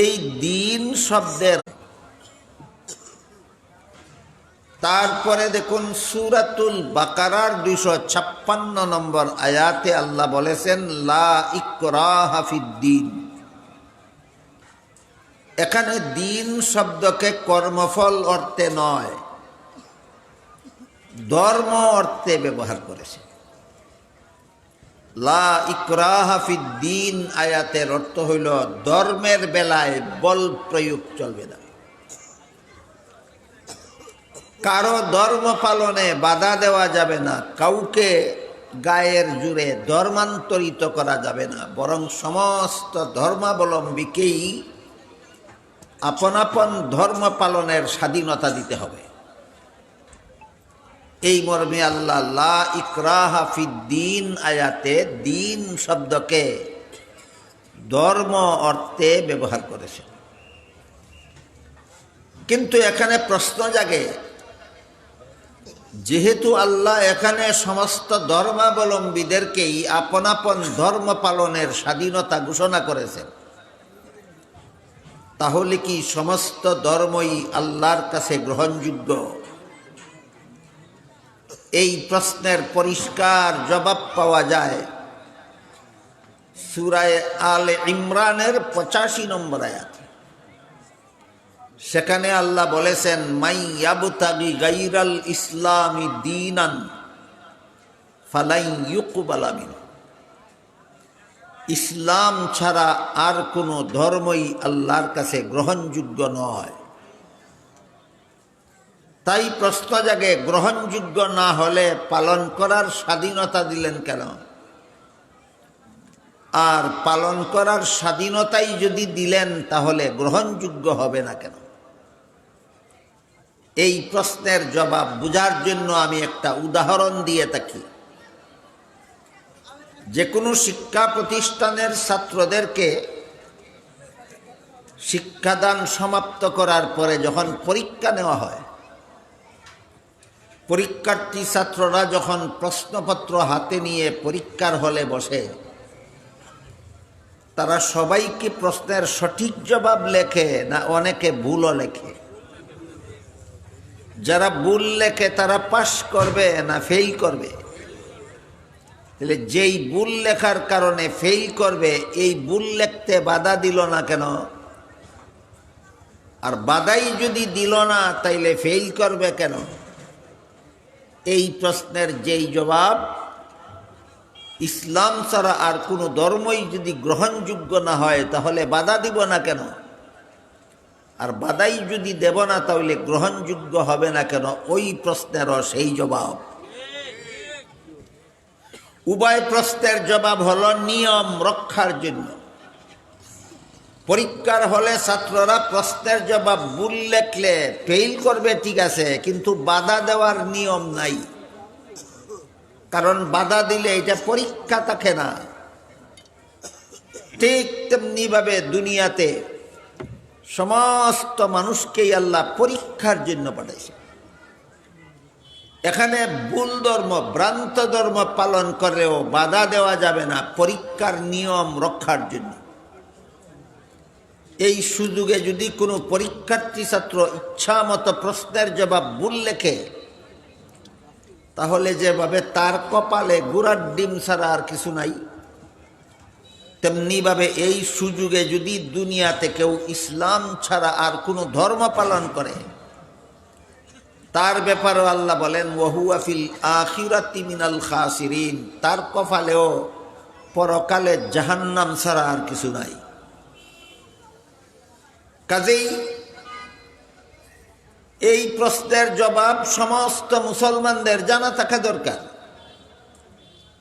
এই দিন শব্দের তারপরে দেখুন সূরাতুল বাকারার 256 নম্বর আয়াতে আল্লাহ বলেছেন লা ইকরাহা ফিদ্দিন। এখানে দিন শব্দকে কর্মফল অর্থে নয়, ধর্ম অর্থে ব্যবহার করেছে। লা ইকরাহা ফিদ্দিন আয়াতের অর্থ হইল ধর্মের বেলায় বল প্রয়োগ চলবে না, কারো ধর্ম পালনে বাধা দেওয়া যাবে না, কাউকে গায়ের জুড়ে ধর্মান্তরিত করা যাবে না, বরং সমস্ত ধর্মাবলম্বীকেই আপন আপন ধর্ম পালনের স্বাধীনতা দিতে হবে। এই মর্মে আল্লাহ লা ইকরাহা ফিদ্দিন আয়াতে দিন শব্দকে ধর্ম অর্থে ব্যবহার করেছে। কিন্তু এখানে প্রশ্ন জাগে, যেহেতু আল্লাহ এখানে সমস্ত ধর্মাবলম্বীদেরকেই আপন আপন ধর্ম পালনের স্বাধীনতা ঘোষণা করেছেন, তাহলে কি সমস্ত ধর্মই আল্লাহর কাছে গ্রহণযোগ্য? এই প্রশ্নের পরিষ্কার জবাব পাওয়া যায় সূরা আলে ইমরানের 85 নম্বর আয়াত। সেখানে আল্লাহ বলেছেন মাই ইয়াবতাগি গায়রাল ইসলামি দীনান ফালাই ইউকবালা মিনহু। ইসলাম ছাড়া আর কোনো ধর্মই আল্লাহর কাছে গ্রহণযোগ্য নয়। তাই প্রশ্ন জাগে, গ্রহণযোগ্য না হলে পালন করার স্বাধীনতা দিলেন কেন? আর পালন করার স্বাধীনতাই যদি দিলেন তাহলে গ্রহণযোগ্য হবে না কেন? এই প্রশ্নের জবাব বোঝার জন্য আমি একটা উদাহরণ দিয়ে থাকি। যে কোনো শিক্ষা প্রতিষ্ঠানের ছাত্রদেরকে শিক্ষাদান সমাপ্ত করার পরে যখন পরীক্ষা নেওয়া হয়, পরীক্ষার্থী ছাত্ররা যখন প্রশ্নপত্র হাতে নিয়ে পরীক্ষার হলে বসে, তারা সবাই কি প্রশ্নের সঠিক জবাব লেখে না অনেকে ভুলও লেখে? যারা ভুল লেখে তারা পাস করবে না ফেল করবে? তাহলে যেই ভুল লেখার কারণে ফেল করবে, এই ভুল লিখতে বাধা দিল না কেন? আর বাধাই যদি দিল না তাইলে ফেল করবে কেন? এই প্রশ্নের যেই জবাব, ইসলাম ছাড়া আর কোনো ধর্মই যদি গ্রহণযোগ্য না হয় তাহলে বাধা দিব না কেন? আর বাধাই যদি দেব না তাহলে গ্রহণযোগ্য হবে না কেন? ওই প্রশ্নেরও সেই জবাব। উভয় প্রশ্নের জবাব হলো নিয়ম রক্ষার জন্য। পরীক্ষার হলে ছাত্ররা প্রশ্নের জবাব ভুল লেখলে ফেল করবে, ঠিক আছে, কিন্তু বাধা দেওয়ার নিয়ম নাই। কারণ বাধা দিলে এটা পরীক্ষা থাকে না। ঠিক তেমনিভাবে দুনিয়াতে সমস্ত মানুষকেই আল্লাহ পরীক্ষার জন্য পাঠাইছে। এখানে ভুল ধর্ম, ভ্রান্ত ধর্ম পালন করেও বাধা দেওয়া যাবে না, পরীক্ষার নিয়ম রক্ষার জন্য। এই সুযোগে যদি কোনো পরীক্ষার্থী ছাত্র ইচ্ছা মতো প্রশ্নের জবাব ভুল লেখে, তাহলে যেভাবে তার কপালে গুড়ার ডিম ছাড়া আর কিছু নাই, তেমনিভাবে এই সুযোগে যদি দুনিয়াতে কেউ ইসলাম ছাড়া আর কোনো ধর্ম পালন করে, তার ব্যাপারেও আল্লাহ বলেন ওয়াহুয়া ফিল আখিরাতি মিনাল খাসিরিন, তার কপালেও পরকালে জাহান্নাম ছাড়া আর কিছু নাই। কাজেই এই প্রশ্নের জবাব সমস্ত মুসলমানদের জানা থাকা দরকার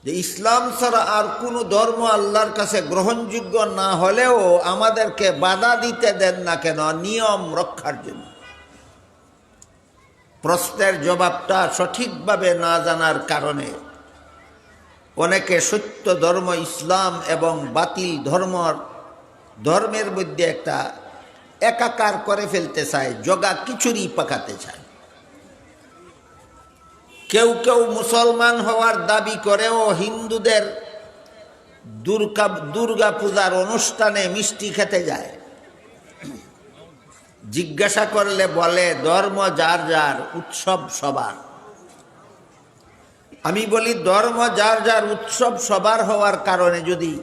যে ইসলাম ছাড়া আর কোনো ধর্ম আল্লাহর কাছে গ্রহণযোগ্য না হলেও আমাদেরকে বাধা দিতে দেন না কেন? নিয়ম রক্ষার জন্য। প্রশ্নের জবাবটা সঠিকভাবে না জানার কারণে অনেকে সত্য ধর্ম ইসলাম এবং বাতিল ধর্মের মধ্যে একটা একাকার করে ফেলতে চায়, জগা খিচুড়ি পাকাতে চায়। কেউ কেউ মুসলমান হওয়ার দাবি করেও হিন্দুদের দুর্গা পূজার অনুষ্ঠানে মিষ্টি খেতে যায়। জিজ্ঞাসা করলে বলে ধর্ম যার যার, উৎসব সবার। আমি বলি ধর্ম যার যার, উৎসব সবার হওয়ার কারণে যদি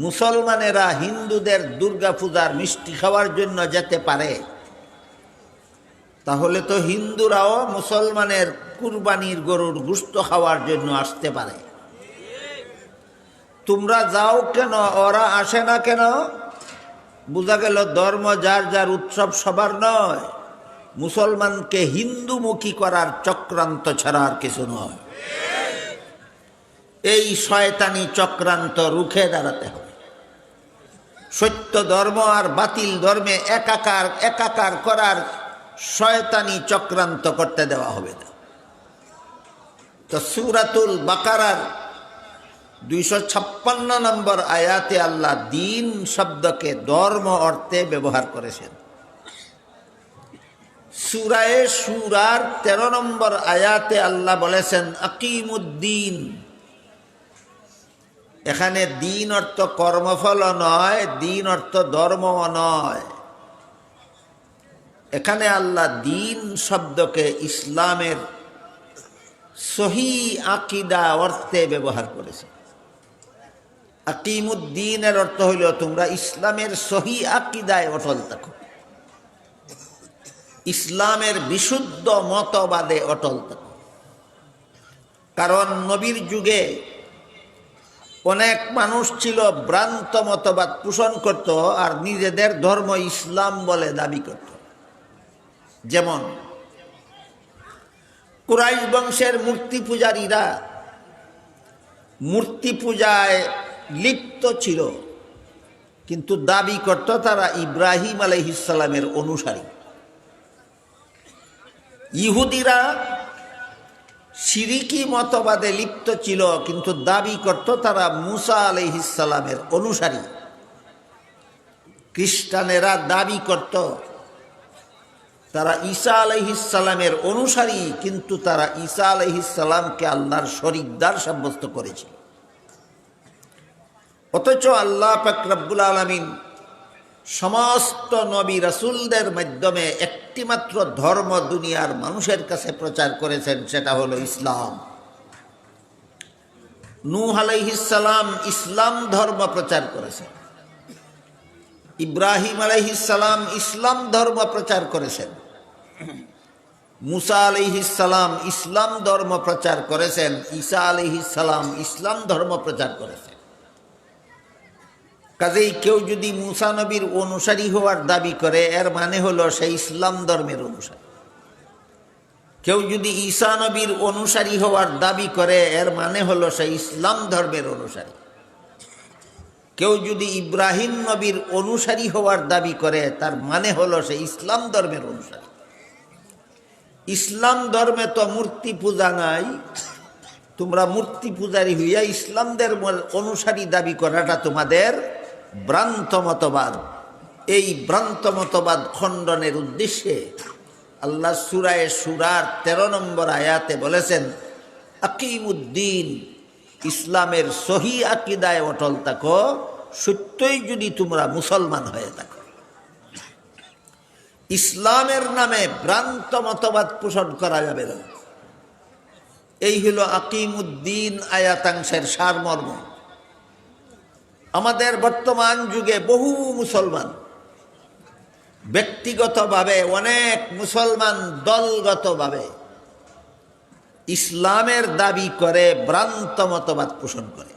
মুসলমানেরা হিন্দুদের দুর্গা পূজার মিষ্টি খাওয়ার জন্য যেতে পারে, তাহলে তো হিন্দুরাও মুসলমানের কুরবানির গরুর গোশত খাওয়ার জন্য আসতে পারে। তোমরা যাও কেন, ওরা আসে না কেন? বোঝা গেল ধর্ম যার যার, উৎসব সবার নয়, মুসলমানকে হিন্দুমুখী করার চক্রান্ত ছাড়া আর কিছু নয়। এই শয়তানি চক্রান্ত রুখে দাঁড়াতে হবে। সত্য ধর্ম আর বাতিল ধর্মে একাকার করার শয়তানি চক্রান্ত করতে দেওয়া হবে না। তো সূরাতুল বাকারার 256 নম্বর আয়াতে আল্লাহ দিন শব্দকে ধর্ম অর্থে ব্যবহার করেছেন। সূরায়ে শূরার 13 নম্বর আয়াতে আল্লাহ বলেছেন আকিমুদ্দিন। এখানে দিন অর্থ কর্মফল নয়, দিন অর্থ ধর্মও নয়। এখানে আল্লাহ দিন শব্দকে ইসলামের সহি আকিদা অর্থে ব্যবহার করেছে। আকিমুদ্দিনের অর্থ হইল তোমরা ইসলামের সহি আকিদায় অটল থাকো, ইসলামের বিশুদ্ধ মতবাদে অটল থাকো। কারণ নবীর যুগে অনেক মানুষ ছিল ভ্রান্ত মতবাদ পোষণ করত আর নিজেদের ধর্ম ইসলাম বলে দাবি করত। যেমন কুরাইশ বংশের মূর্তি পূজারীরা মূর্তি পূজায় লিপ্ত ছিল, কিন্তু দাবি করত তারা ইব্রাহিম আলাইহিস সালামের অনুসারী। ইহুদিরা শিরিকি মতবাদে লিপ্ত ছিল, কিন্তু দাবি করত তারা মুসা আলাইহিস সালামের অনুসারী। খ্রিস্টানেরা দাবি করত তারা ঈসা আলাইহিস সালামের অনুসারী, কিন্তু তারা ঈসা আলাইহিস সালামকে আল্লাহর শরীকদার সাব্যস্ত করেছিল। অথচ আল্লাহ পাক রব্বুল আলামিন সমস্ত নবী রাসূলদের মাধ্যমে একটিমাত্র ধর্ম দুনিয়ার মানুষের কাছে প্রচার করেছেন, সেটা হলো ইসলাম। নূহ আলাইহিস সালাম ইসলাম ধর্ম প্রচার করেছেন, ইব্রাহিম আলাইহিস সালাম ইসলাম ধর্ম প্রচার করেছেন, মুসা আলাইহিস সালাম ইসলাম ধর্ম প্রচার করেছেন, ঈসা আলাইহিস সালাম ইসলাম ধর্ম প্রচার করেছেন। কাজেই কেউ যদি মুসা নবীর অনুসারী হওয়ার দাবি করে, এর মানে হলো সে ইসলাম ধর্মের অনুসারী। কেউ যদি ঈসা নবীর অনুসারী হওয়ার দাবি করে, এর মানে হলো সে ইসলাম ধর্মের অনুসারী। কেউ যদি ইব্রাহিম নবীর অনুসারী হওয়ার দাবি করে, তার মানে হলো সে ইসলাম ধর্মের অনুসারী। ইসলাম ধর্মে তো মূর্তি পূজা নাই। তোমরা মূর্তি পূজারী হইয়া ইসলামদের অনুসারী দাবি করাটা তোমাদের ভ্রান্ত মতবাদ। এই ভ্রান্ত মতবাদ খণ্ডনের উদ্দেশ্যে আল্লাহ সূরায়ে শূরার 13 নম্বর আয়াতে বলেছেন আকিমুদ্দিন, ইসলামের সহি আকিদায় অটল থাকো, সত্যই যদি তোমরা মুসলমান হয়ে থাকো। ইসলামের নামে ভ্রান্ত মতবাদ পোষণ করা যাবে না। এই হলো আকিমুদ্দিন আয়াতাংশের সারমর্ম। আমাদের বর্তমান যুগে বহু মুসলমান ব্যক্তিগতভাবে, অনেক মুসলমান দলগতভাবে ইসলামের দাবি করে ভ্রান্ত মতবাদ পোষণ করে।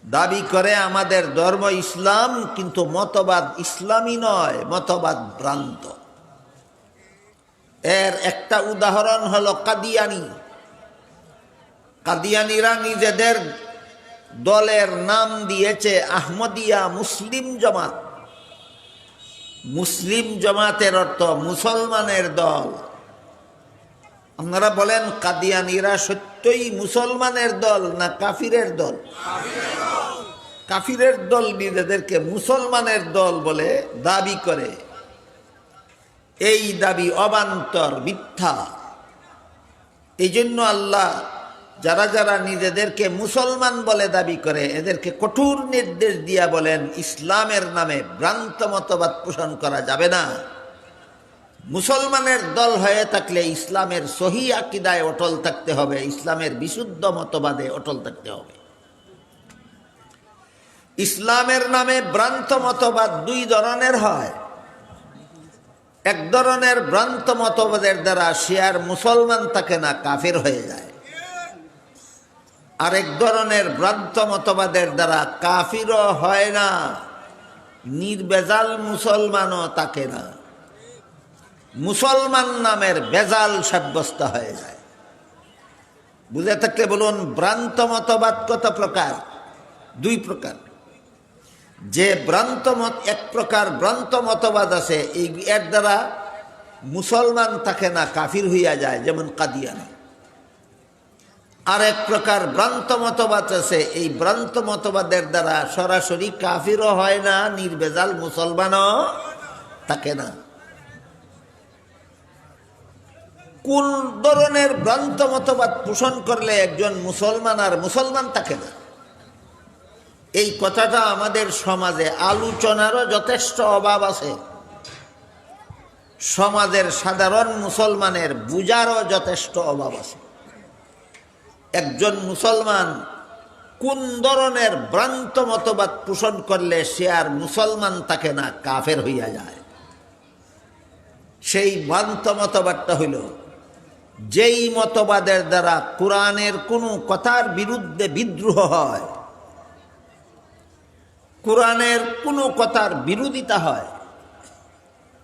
দাবি করে আমাদের ধর্ম ইসলাম, কিন্তু মতবাদ ইসলামী নয়, মতবাদ ভ্রান্ত। এর একটা উদাহরণ হলো কাদিয়ানি। কাদিয়ানিরা নিজেদের দলের নাম দিয়েছে আহমদিয়া মুসলিম জামাত। মুসলিম জামাতের অর্থ মুসলমানের দল। আপনারা বলেন কাদিয়ানিরা সত্যই মুসলমানের দল না কাফিরের দল? কাফিরের দল নিজেদেরকে মুসলমানের দল বলে দাবি করে। এই দাবি অবান্তর, মিথ্যা। এই জন্য আল্লাহ যারা যারা নিজেদেরকে মুসলমান বলে দাবি করে এদেরকে কঠোর নির্দেশ দিয়া বলেন, ইসলামের নামে ভ্রান্ত মতবাদ পোষণ করা যাবে না। মুসলমানের দল হয়ে থাকলে ইসলামের সহি আকীদায় অটল থাকতে হবে, ইসলামের বিশুদ্ধ মতবাদে অটল থাকতে হবে। ইসলামের নামে ভ্রান্ত মতবাদ দুই ধরনের হয়। এক ধরনের ভ্রান্ত মতবাদের দ্বারা সে আর মুসলমান থাকে না, কাফির হয়ে যায়। আরেক ধরনের ভ্রান্ত মতবাদের দ্বারা কাফিরও হয় না, নির্বেজাল মুসলমানও থাকে না, মুসলমান নামের বেজাল সাব্যস্ত হয়ে যায়। বুঝে থাকলে বলুন, ভ্রান্ত মতবাদ কত প্রকার? দুই প্রকার। যে ভ্রান্ত মত, এক প্রকার ভ্রান্ত মতবাদ আছে এর দ্বারা মুসলমান থাকে না, কাফির হইয়া যায়, যেমন কাদিয়ানি। আর এক প্রকার ভ্রান্ত মতবাদ আছে, এই ভ্রান্ত মতবাদের দ্বারা সরাসরি কাফিরও হয় না, নির্বেজাল মুসলমানও থাকে না। কোন ধরনের ভ্রান্ত মতবাদ পোষণ করলে একজন মুসলমান আর মুসলমান থাকে না, এই কথাটা আমাদের সমাজে আলোচনারও যথেষ্ট অভাব আছে। সমাজের সাধারণ মুসলমানের বুঝারও যথেষ্ট অভাব আছে। একজন মুসলমান কোন ধরনের ভ্রান্ত মতবাদ পোষণ করলে সে আর মুসলমান থাকে না, কাফের হইয়া যায়। সেই ভ্রান্ত মতবাদটা হইল, যেই মতবাদের দ্বারা কোরআনের কোনো কথার বিরুদ্ধে বিদ্রোহ হয়, কোরআনের কোনো কথার বিরোধিতা হয়,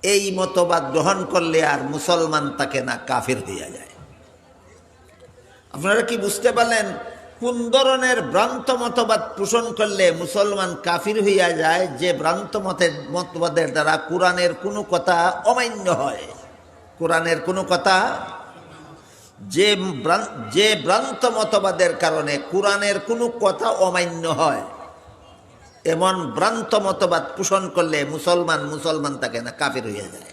এই মতবাদ গ্রহণ করলে আর মুসলমান থাকে না, কাফির হইয়া যায়। আপনারা কি বুঝতে পারলেন কোন ধরনের ভ্রান্ত মতবাদ পোষণ করলে মুসলমান কাফির হইয়া যায়? যে ভ্রান্ত মতবাদের দ্বারা কোরআনের কোনো কথা অমান্য হয়, কোরআনের কোনো কথা, যে ভ্রান্ত মতবাদের কারণে কোরআনের কোনো কথা অমান্য হয়, এমন ভ্রান্ত মতবাদ পোষণ করলে মুসলমান থাকে না, কাফির হইয়া যায়।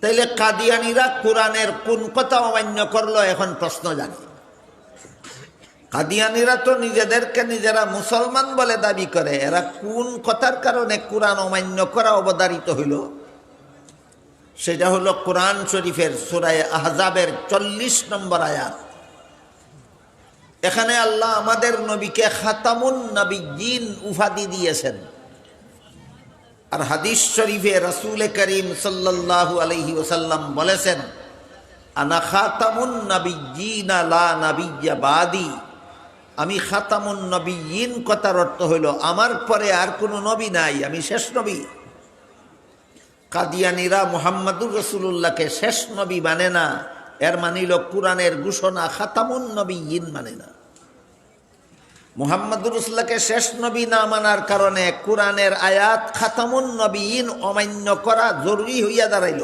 তাইলে কাদিয়ানীরা কোরআনের কোন কথা অমান্য করলো, এখন প্রশ্ন জানি। কাদিয়ানীরা তো নিজেদেরকে নিজেরা মুসলমান বলে দাবি করে, এরা কোন কথার কারণে কোরআন অমান্য করা অবধারিত হইল? সেটা হলো কোরআন শরীফের সূরা আহজাবের 40 নম্বর আয়াত। এখানে আল্লাহ আমাদের নবীকে খাতামুন নবিয়্যিন উপাধি দিয়েছেন। আর হাদিস শরীফে রাসূল করিম সাল্লাল্লাহু আলাইহি ওয়াসাল্লাম বলেছেন, আনা খাতামুন নবিয়্যিন লা নাবিয়্যা বাদি। আমি খাতামুন নবিয়্যিন কথার অর্থ হইল আমার পরে আর কোনো নবী নাই, আমি শেষ নবী। কাদিয়ানীরা মুহাম্মদুর রাসূলুল্লাহকে শেষ নবী মানে না, এর মানিল কোরআনের ঘোষণা খাতামুন নবিয়্যিন মানে না। মুহাম্মদুর রাসূলুল্লাহকে শেষ নবী না মানার কারণে কোরআনের আয়াত খাতামুন নবিয়্যিন অমান্য করা জরুরি হইয়া দাঁড়াইল।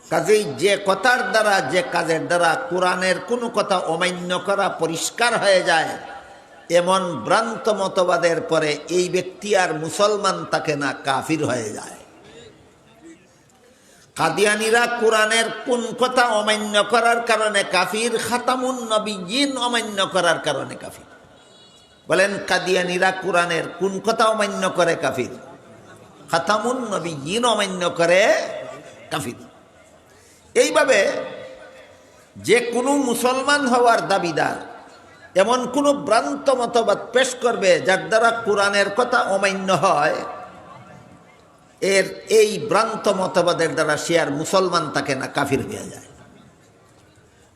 কাজেই যে কথার দ্বারা, যে কাজের দ্বারা কোরআনের কোনো কথা অমান্য করা পরিষ্কার হয়ে যায়, এমন ভ্রান্ত মতবাদের পরে এই ব্যক্তি আর মুসলমান থাকে না, কাফির হয়ে যায়। কাদিয়ানীরা কোরআনের কোন কথা অমান্য করার কারণে কাফির, খাতামুন নবিয়্যিন অমান্য করার কারণে কাফির। বলেন, কাদিয়ানীরা কোরআনের কোন কথা অমান্য করে কাফির? খাতামুন নবিয়্যিন অমান্য করে কাফির। এইভাবে যে কোনো মুসলমান হওয়ার দাবিদার এমন কোনো ভ্রান্ত মতবাদ পেশ করবে যার দ্বারা কোরআনের কথা অমান্য হয়, এই ভ্রান্ত মতবাদের দ্বারা সে আর মুসলমান থাকে না, কাফির হয়ে যায়।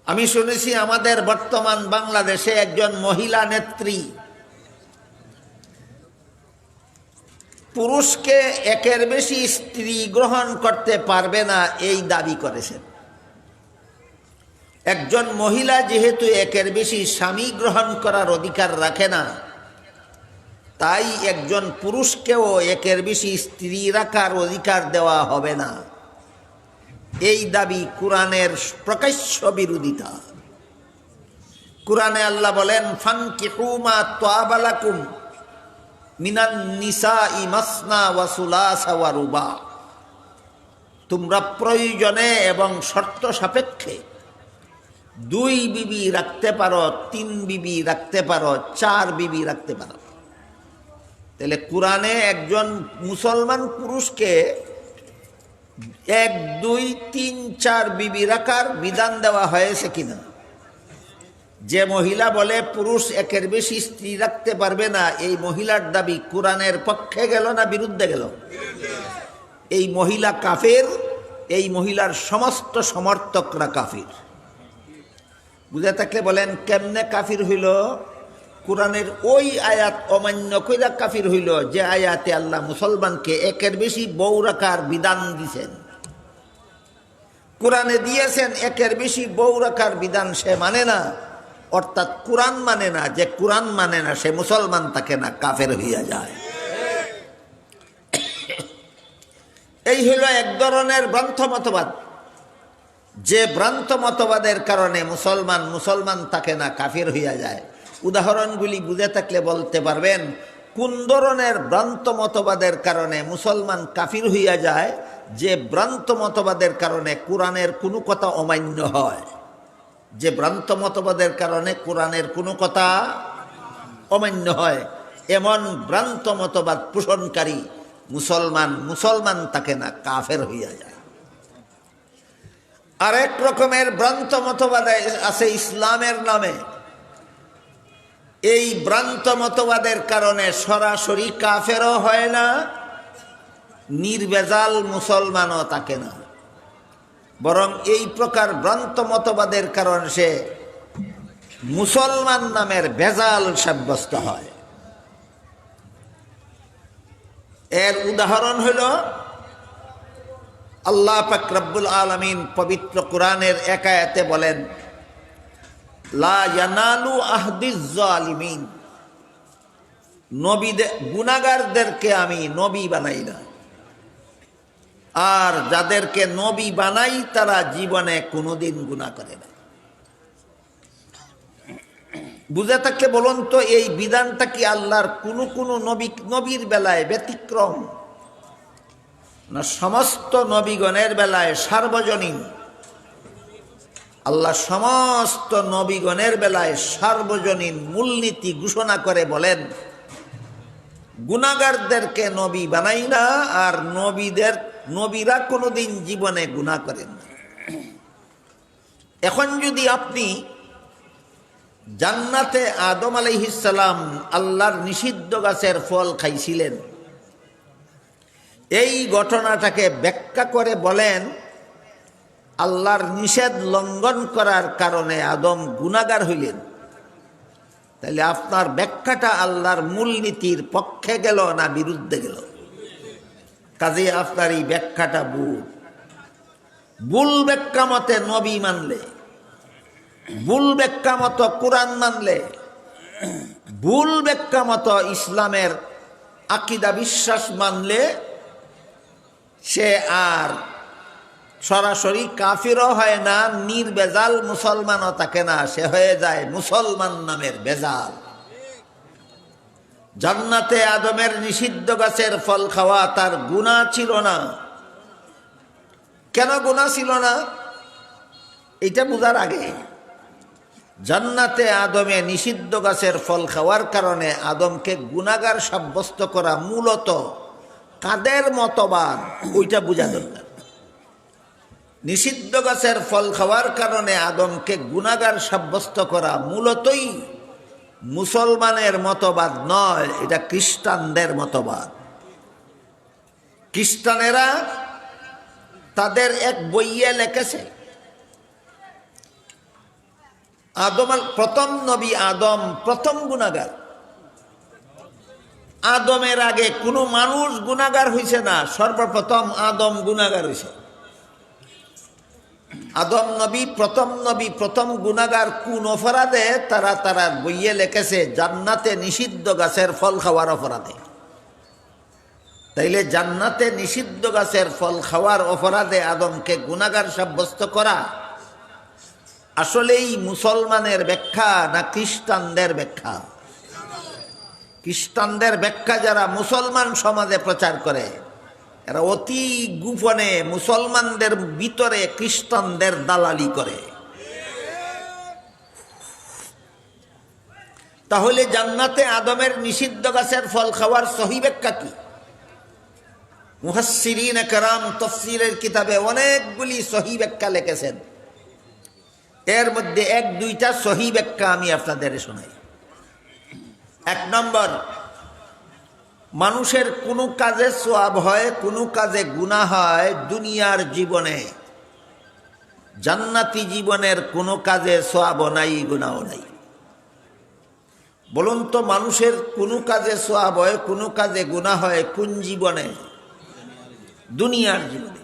আমি শুনেছি আমাদের বর্তমান বাংলাদেশে একজন মহিলা নেত্রী পুরুষকে একের বেশি স্ত্রী গ্রহণ করতে পারবে না, এই দাবি করেছেন। একজন মহিলা যেহেতু একের বেশি স্বামী গ্রহণ করার অধিকার রাখে না, তাই একজন পুরুষকেও একের বেশি স্ত্রী রাখার অধিকার দেওয়া হবে না, এই দাবি কোরআনের প্রকাশ্য বিরোধিতা। কোরআনে আল্লাহ বলেন, ফানকিহু মা তাবা লাকুম মিনান নিসাই মাসনা ওয়া সুলাসা ওয়া রুবা। তোমরা প্রয়োজনে এবং শর্ত সাপেক্ষে 2 বিবি রাখতে পারো, 3 বিবি রাখতে পারো, 4 বিবি রাখতে পারো। তাহলে কোরআনে একজন মুসলমান পুরুষকে 1, 2, 3, 4 বিবি রাখার বিধান দেওয়া হয়েছে কিনা? যে মহিলা বলে পুরুষ একের বেশি স্ত্রী রাখতে পারবে না, এই মহিলার দাবি কোরআনের পক্ষে গেল না বিরুদ্ধে গেল? এই মহিলা কাফের, এই মহিলার সমস্ত সমর্থকরা কাফির। বুঝে থাকলে বলেন কেমনে কাফির হইল? কোরআনের ওই আয়াত অমান্য কইরা কাফির হইল যে আয়াতে আল্লাহ মুসলমানকে একের বেশি বউ রাখার বিধান দিয়েছেন। কোরআনে দিয়েছেন একের বেশি বউ রাখার বিধান, সে মানে না, অর্থাৎ কোরআন মানে না। যে কোরআন মানে না সে মুসলমান থাকে না, কাফের হইয়া যায়। এই হইল এক ধরনের ভ্রান্ত মতবাদ, যে ভ্রান্ত মতবাদের কারণে মুসলমান থাকে না, কাফির হইয়া যায়। উদাহরণগুলি বুঝে থাকলে বলতে পারবেন কোন ধরনের ভ্রান্ত মতবাদের কারণে মুসলমান কাফির হইয়া যায়? যে ভ্রান্ত মতবাদের কারণে কোরআনের কোনো কথা অমান্য হয়, যে ভ্রান্ত মতবাদের কারণে কোরআনের কোনো কথা অমান্য হয়, এমন ভ্রান্ত মতবাদ পোষণকারী মুসলমান থাকে না, কাফের হইয়া যায়। আরেক রকমের ভ্রান্ত মতবাদ আছে ইসলামের নামে। এই ভ্রান্ত মতবাদের কারণে সরাসরি কাফেরও হয় না, নির্ভেজাল মুসলমানও থাকে না, বরং এই প্রকার ভ্রান্ত মতবাদের কারণে সে মুসলমান নামের ভেজাল সাব্যস্ত হয়। এর উদাহরণ হইল আল্লাহ পাক রব্বুল আলামিন পবিত্র কোরআনের এক আয়াতে বলেন, লা ইয়ানালু আহদিজ জালিমিন, গুনাহগারদেরকে আমি নবী বানাই না, আর যাদেরকে নবী বানাই তারা জীবনে কোনোদিন গুনাহ করে না। বুঝে থাকলে বলুন তো এই বিধানটা কি আল্লাহর কোনো নবীর বেলায় ব্যতিক্রম, না সমস্ত নবীগণের বেলায় সার্বজনীন? আল্লাহ সমস্ত নবীগণের বেলায় সার্বজনীন মূলনীতি ঘোষণা করে বলেন, গুনাহগারদেরকে নবী বানাই না, আর নবীরা কোনোদিন জীবনে গুনাহ করেন না। এখন যদি আপনি জান্নাতে আদম আলাইহিস সালাম আল্লাহর নিষিদ্ধ গাছের ফল খাইছিলেন, এই ঘটনাটাকে ব্যাখ্যা করে বলেন আল্লাহর নিষেধ লঙ্ঘন করার কারণে আদম গুনাহগার হইলেন, তাহলে আপনার ব্যাখ্যাটা আল্লাহর মূলনীতির পক্ষে গেল না বিরুদ্ধে গেল? কাজে আপনার এই ব্যাখ্যাটা ভুল ব্যাখ্যা মতে নবী মানলে, ভুল ব্যাখ্যা মতো কোরআন মানলে, ভুল ব্যাখ্যা মতো ইসলামের আকীদা বিশ্বাস মানলে সে আর সরাসরি কাফিরও হয় না, নির্ভেজাল মুসলমানও থাকে না, সে হয়ে যায় মুসলমান নামের ভেজাল। জান্নাতে আদমের নিষিদ্ধ গাছের ফল খাওয়া তার গুনাহ ছিল না। কেন গুনাহ ছিল না? এটা বোঝার আগে জান্নাতে আদমে নিষিদ্ধ গাছের ফল খাওয়ার কারণে আদমকে গুনাহগার সাব্যস্ত করা মূলত কাদের মতবাদ, ওইটা বোঝা দরকার। নিষিদ্ধ গাছের ফল খাওয়ার কারণে আদমকে গুনাহগার সাব্যস্ত করা মূলতই মুসলমানের মতবাদ নয়, এটা খ্রিস্টানদের মতবাদ। খ্রিস্টানেরা তাদের এক বইয়ে লিখেছে, প্রথম নবী আদম প্রথম গুনাহগার। আদমের আগে কোনো মানুষ গুনাহগার হইছে না, সর্বপ্রথম আদম গুনাহগার হইছে। আদম নবী প্রথম গুনাহগার কোন অপরাধে? তারা বইয়ে লিখেছে জান্নাতে নিষিদ্ধ গাছের ফল খাওয়ার অপরাধে। তাইলে জান্নাতে নিষিদ্ধ গাছের ফল খাওয়ার অপরাধে আদমকে গুনাহগার সাব্যস্ত করা আসলেই মুসলমানের ব্যাখ্যা না খ্রিস্টানদের ব্যাখ্যা? খ্রিস্টানদের ব্যাখ্যা যারা মুসলমান সমাজে প্রচার করে, এরা অতি গোপনে মুসলমানদের ভিতরে খ্রিস্টানদের দালালি করে। তাহলে জান্নাতে আদমের নিষিদ্ধ গাছের ফল খাওয়ার সহি ব্যাখ্যা কি? মুফাসসিরিন কেরাম তাফসীরের কিতাবে অনেকগুলি সহি ব্যাখ্যা লিখেছেন। এর মধ্যে এক দুইটা সহি ব্যাখ্যা আমি আপনাদের শোনাই। এক নম্বর, মানুষের কোনো কাজে সওয়াব হয়, কোনো কাজে গুনাহ হয় দুনিয়ার জীবনে, জান্নাতি জীবনের কোনো কাজে সওয়াবও নাই, গুনাহও নাই। বলুন তো, মানুষের কোনো কাজে সওয়াব হয়, কোনো কাজে গুনাহ হয় কোন জীবনে? দুনিয়ার জীবনে।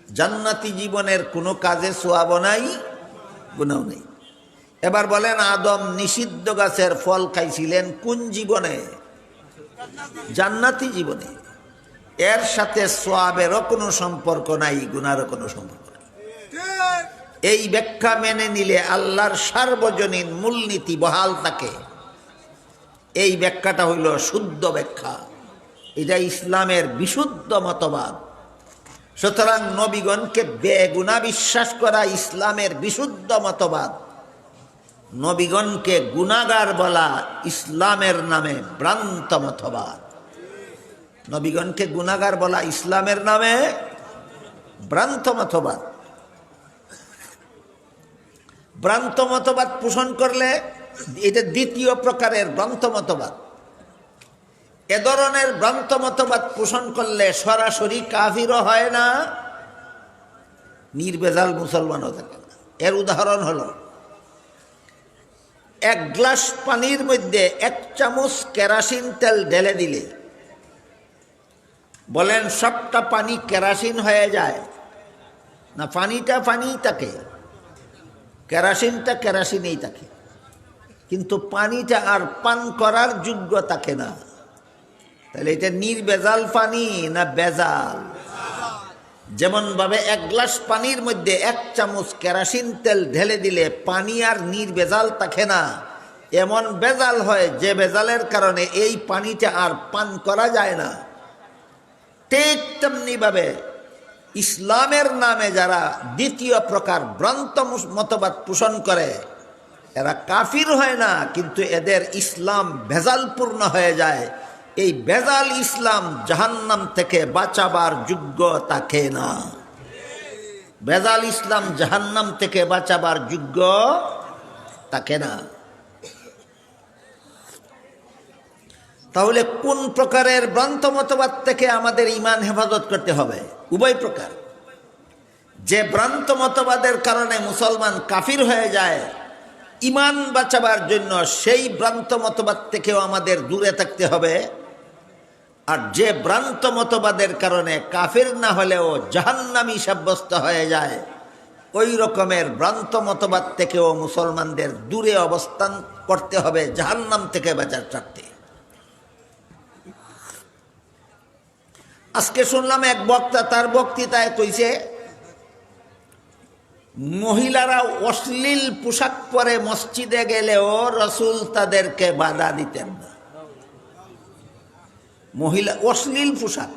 জান্নাতি জীবনের কোনো কাজে সওয়াবও নাই, গুনাহও নাই। এবার বলেন, আদম নিষিদ্ধ গাছের ফল খাইছিলেন কোন জীবনে? জান্নাতি জীবনে। এর সাথে সওয়াবেরও কোনো সম্পর্ক নাই, গুনাহরও কোনো সম্পর্ক নাই। এই ব্যাখ্যা মেনে নিলে আল্লাহর সার্বজনীন মূলনীতি বহাল থাকে। এই ব্যাখ্যাটা হইল শুদ্ধ ব্যাখ্যা, এটা ইসলামের বিশুদ্ধ মতবাদ। সুতরাং নবীগণকে বেগুনা বিশ্বাস করা ইসলামের বিশুদ্ধ মতবাদ। নবীগণকে গুনাহগার বলা ইসলামের নামে ভ্রান্ত মতবাদ। নবীগণকে গুনাহগার বলা ইসলামের নামে ভ্রান্ত মতবাদ। ভ্রান্ত মতবাদ পোষণ করলে এটা দ্বিতীয় প্রকারের ভ্রান্ত মতবাদ। এ ধরনের ভ্রান্ত মতবাদ পোষণ করলে সরাসরি কাফিরও হয় না, নির্ভেজাল মুসলমানও থাকে না। এর উদাহরণ হলো, এক গ্লাস পানির মধ্যে 1 চামচ কেরাসিন তেল ঢেলে দিলে বলেন সবটা পানি কেরাসিন হয়ে যায় না? পানিটা পানিই থাকে, কেরাসিনটা কেরাসিনেই থাকে, কিন্তু পানিটা আর পান করার যোগ্য থাকে না। তাহলে এটা নির্ভেজাল পানি না বেজাল? যেমন ভাবে 1 গ্লাস পানির মধ্যে 1 চামচ কেরাসিন তেল ঢেলে দিলে পানি আর নির্ভেজাল থাকে না, এমন বেজাল হয় যে বেজালের কারণে এই পানিটা আর পান করা যায় না। ঠিক তেমনি ভাবে ইসলামের নামে যারা দ্বিতীয় প্রকার ভ্রান্ত মতবাদ পোষণ করে, এরা কাফির হয় না, কিন্তু এদের ইসলাম ভেজালপূর্ণ হয়ে যায়। এই ভেজাল ইসলাম জাহান্নাম থেকে বাঁচাবার যোগ্য থাকে না। ভেজাল ইসলাম জাহান্নাম থেকে বাঁচাবার যোগ্য থাকে না। তাহলে কোন প্রকারের ভ্রান্ত মতবাদ থেকে আমাদের ঈমান হেফাজত করতে হবে? উভয় প্রকার। যে ভ্রান্ত মতবাদের কারণে মুসলমান কাফির হয়ে যায়, ঈমান বাঁচাবার জন্য সেই ভ্রান্ত মতবাদ থেকেও আমাদের দূরে থাকতে হবে। আর যে ভ্রান্ত মতবাদের কারণে কাফির না হলেও জাহান্নামী সাব্যস্ত হয়ে যায়, ওই রকমের ভ্রান্ত মতবাদ থেকেও মুসলমানদের দূরে অবস্থান করতে হবে জাহান্নাম থেকে বাঁচার স্বার্থে। আজকে শুনলাম এক বক্তা তার বক্তৃতায় কইছে, মহিলারা অশ্লীল পোশাক পরে মসজিদে গেলেও রাসূল তাদেরকে বাধা দিতেন না। মহিলা অশ্লীল পোশাক,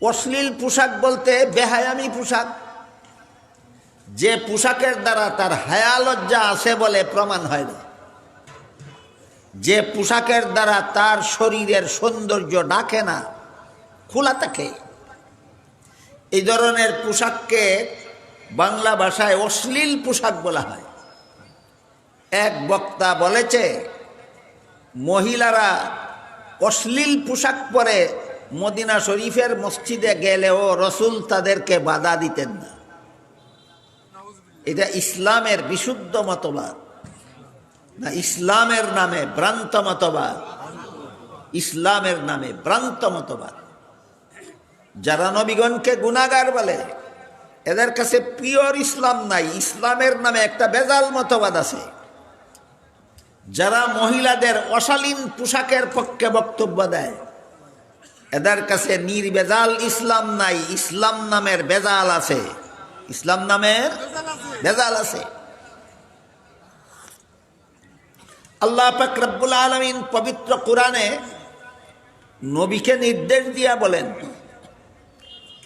অশ্লীল পোশাক বলতে বেহায়ামি পোশাক, যে পোশাকের দ্বারা তার হায়া লজ্জা আছে বলে প্রমাণ হয় না, যে পোশাকের দ্বারা তার শরীরের সৌন্দর্য ঢাকে না, খোলা থাকে, এই ধরনের পোশাককে বাংলা ভাষায় অশ্লীল পোশাক বলা হয়। এক বক্তা বলেছে, মহিলারা অশ্লীল পোশাক পরে মদিনা শরীফের মসজিদে গেলেও রাসূল তাদেরকে বাধা দিতেন না। এটা ইসলামের বিশুদ্ধ মতবাদ না ইসলামের নামে ভ্রান্ত মতবাদ? ইসলামের নামে ভ্রান্ত মতবাদ। যারা নবীগণকে গুনাহগার বলে, এদের কাছে পিওর ইসলাম নাই, ইসলামের নামে একটা বেজাল মতবাদ আছে। যারা মহিলাদের অশালীন পোশাকের পক্ষে বক্তব্য দেয়, এদের কাছে নির্বেজাল ইসলাম নাই, ইসলাম নামের বেজাল আছে, ইসলাম নামের বেজাল আছে। আল্লাহ পাক রব্বুল আলামিন পবিত্র কোরআনে নবীকে নির্দেশ দিয়া বলেন,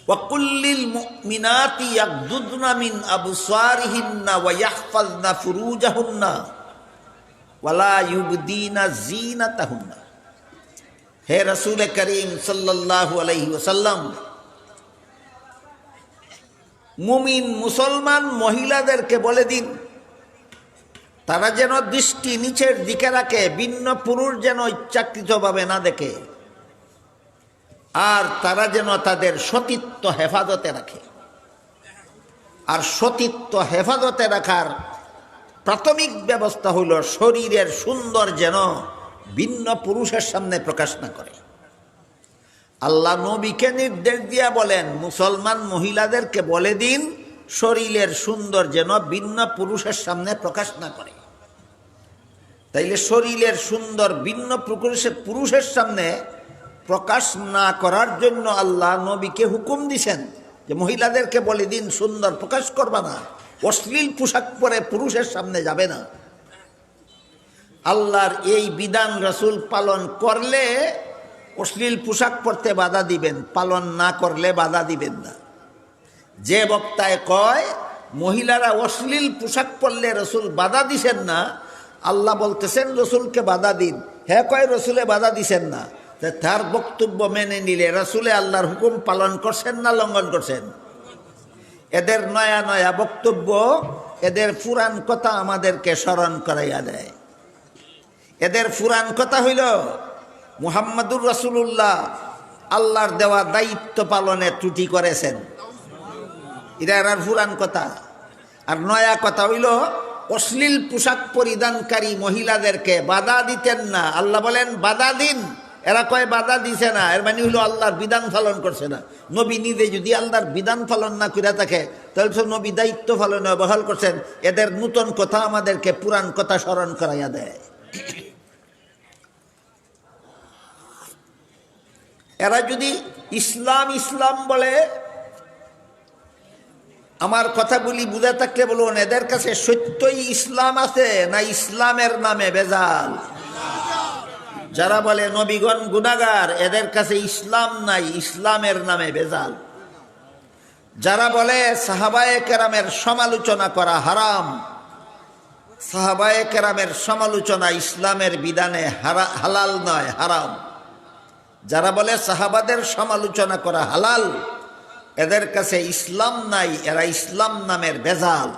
ওয়াকুল্লিল মুমিনাতি ইয়াগদুদনা মিন আবসারিহিন্না ওয়া ইয়াহফাজনা ফুরুজাহুন্না ওয়ালা ইউবদিনা জিনাতাহুন্না। হে রাসূল করিম সাল্লাল্লাহু আলাইহি ওয়াসাল্লাম, মুমিন মুসলমান মহিলাদেরকে বলে দিন তারা যেন দৃষ্টি নিচের দিকে রাখে, ভিন্ন পুরুষ যেন ইচ্ছাকৃতভাবে না দেখে, আর তারা যেন তাদের সতীত্ব হেফাজতে রাখে। আর সতীত্ব হেফাজতে রাখার প্রাথমিক ব্যবস্থা হইল শরীরের সুন্দর যেন ভিন্ন পুরুষের সামনে প্রকাশ না করে। আল্লাহ নবীকে নির্দেশ দিয়া বলেন মুসলমান মহিলাদেরকে বলে দিন শরীরের সুন্দর যেন ভিন্ন পুরুষের সামনে প্রকাশ না করে। তাইলে শরীরের সুন্দর ভিন্ন পুরুষের সামনে প্রকাশ না করার জন্য আল্লাহ নবীকে হুকুম দিছেন যে মহিলাদেরকে বলে দিন সুন্দর প্রকাশ করবা না, অশ্লীল পোশাক পরে পুরুষের সামনে যাবে না। আল্লাহর এই বিধান রাসূল পালন করলে অশ্লীল পোশাক পরতে বাধা দিবেন, পালন না করলে বাধা দিবেন না। যে বক্তায় কয় মহিলারা অশ্লীল পোশাক পরলে রসুল বাধা দিছেন না, আল্লাহ বলতেছেন রসুলকে বাধা দিন, হ্যাঁ কয় রসুলে বাধা দিছেন না, তার বক্তব্য মেনে নিলে রসুলে আল্লাহর হুকুম পালন করছেন না লঙ্ঘন করছেন? এদের নয়া নয়া বক্তব্য, এদের পুরাণ কথা আমাদেরকে স্মরণ করাইয়া দেয়। এদের পুরাণ কথা হইল মুহাম্মাদুর রাসূলুল্লাহ আল্লাহর দেওয়া দায়িত্ব পালনে ত্রুটি করেছেন, এটা এর পুরাণ কথা। আর নয়া কথা হইল অশ্লীল পোশাক পরিধানকারী মহিলাদেরকে বাধা দিতেন না, আল্লাহ বলেন বাধা দিন, এরা কয় বাধা দিছে না, এর মানে হইল আল্লাহর বিধান পালন করছে না। নবী নিজে যদি আল্লাহর বিধান পালন না করে থাকে তাহলে তো নবী দায়িত্ব পালনে অবহেল করছেন। এদের নূতন কথা আমাদেরকে পুরাণ কথা স্মরণ করাইয়া দেয়। এরা যদি ইসলাম ইসলাম বলে, আমার কথাগুলি বুঝে থাকলে বলুন এদের কাছে সত্যই ইসলাম আছে না ইসলামের নামে ভেজাল? যারা বলে নবীগণ গুনাহগার, এদের কাছে ইসলাম নাই, ইসলামের নামে ভেজাল। যারা বলে সাহাবায়ে কেরামের সমালোচনা করা হারাম, সাহাবায়ে কেরামের সমালোচনা ইসলামের বিধানে হালাল নয়, হারাম। যারা বলে সাহাবাদের সমালোচনা করা হালাল, এদের কাছে ইসলাম নাই, এরা ইসলাম নামের ভেজাল।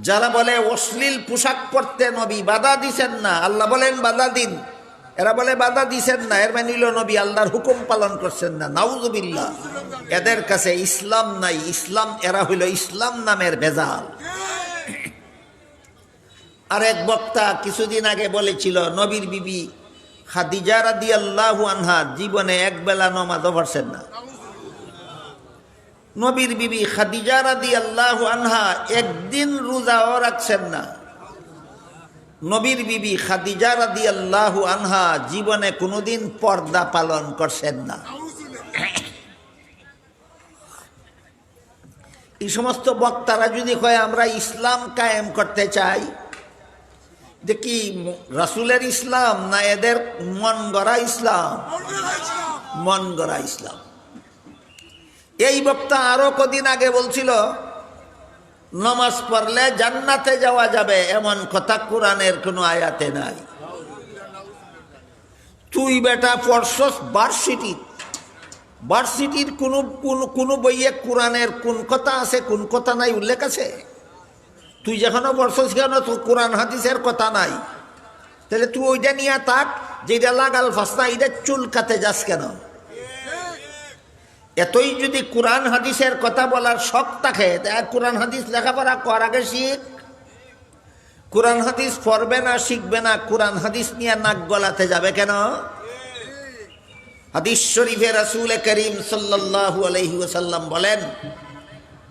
যারা বলে অশ্লীল পোশাক পরতে নবী বাধা দিছেন না, আল্লাহ বলেন বাধা দিন, এরা বলে বাধা দিছেন না, এর মানে হইল নবী আল্লাহর হুকুম পালন করছেন না, নাউজুবিল্লাহ। এদের কাছে ইসলাম নাই, ইসলাম, এরা হইল ইসলাম নামের ভেজাল। আরেক বক্তা কিছুদিন আগে বলেছিল নবীর বিবি খাদিজা রাদিয়াল্লাহু আনহা জীবনে একবেলা নামাজও পড়ছেন না। নবীর বিবি খাদিজা রাদিয়াল্লাহু আনহা একদিন রোজাও রাখছেন না। নবীর বিবি খাদিজা রাদিয়াল্লাহু আনহা জীবনে কোনোদিন পর্দা পালন করছেন না। এই সমস্ত বক্তারা যদি কয় আমরা ইসলাম কায়েম করতে চাই, দেখি রাসূলের ইসলাম না এদের মন গড়া ইসলাম? মন গড়া ইসলাম। এই বক্তা আরো কদিন আগে বলছিল নামাজ পড়লে জান্নাতে যাওয়া যাবে, এমন কথা কোরআনের কোনো আয়াতে নাই। তুই বেটা পড়ছস ভার্সিটির কোন বইয়ে কোরআনের কোন কথা আছে কোন কথা নাই উল্লেখ আছে? তুই যেখানে পড়ছস সেখানে তো কোরআন হাদিসের কথা নাই। তাহলে তুই ওইটা নিয়ে থাক, যেটা লাগাল ফাস্তা এটা চুলকাতে যাস কেন? এতই যদি কোরআন হাদিসের কথা বলার শখ থাকে, কোরআন হাদিস লেখাপড়া কর, আগে শিখ। কোরআন হাদিস পড়বে না, শিখবে না, কোরআন হাদিস নিয়ে নাক গলাতে যাবে কেন? হাদিস শরীফে রাসূল করিম সাল্লাল্লাহু আলাইহি ওয়াসাল্লাম বলেন,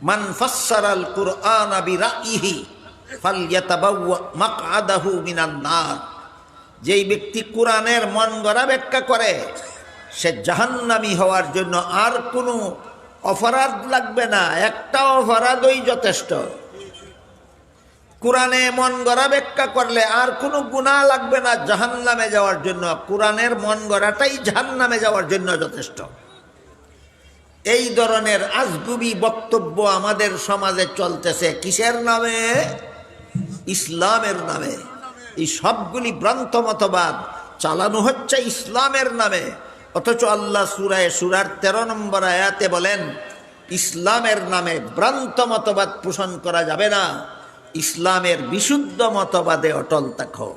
মান ফাসসারাল কুরআনা বিরাইহি ফালইয়াতাবাওয়া মাকআদাহু মিনান নার। যেই ব্যক্তি কোরআনের মন গড়া ব্যাখ্যা করে সে জাহান্নামী হওয়ার জন্য আর কোনো অপরাধ লাগবে না, একটা অপরাধই যথেষ্ট। কোরআনে মন গড়া ব্যাখ্যা করলে আর কোনো গুনাহ লাগবে না জাহান্নামে যাওয়ার জন্য, কোরআনের মন গড়াটাই জাহান্নামে যাওয়ার জন্য যথেষ্ট। এই ধরনের আজগুবি বক্তব্য আমাদের সমাজে চলতেছে কিসের নামে? ইসলামের নামে। এই সবগুলি ভ্রান্ত মতবাদ চালানো হচ্ছে ইসলামের নামে। অথচ আল্লাহ সূরার 13 নম্বর আয়াতে বলেন ইসলামের নামে ভ্রান্ত মতবাদ পোষণ করা যাবে না, ইসলামের বিশুদ্ধ মতবাদে অটল থাকো।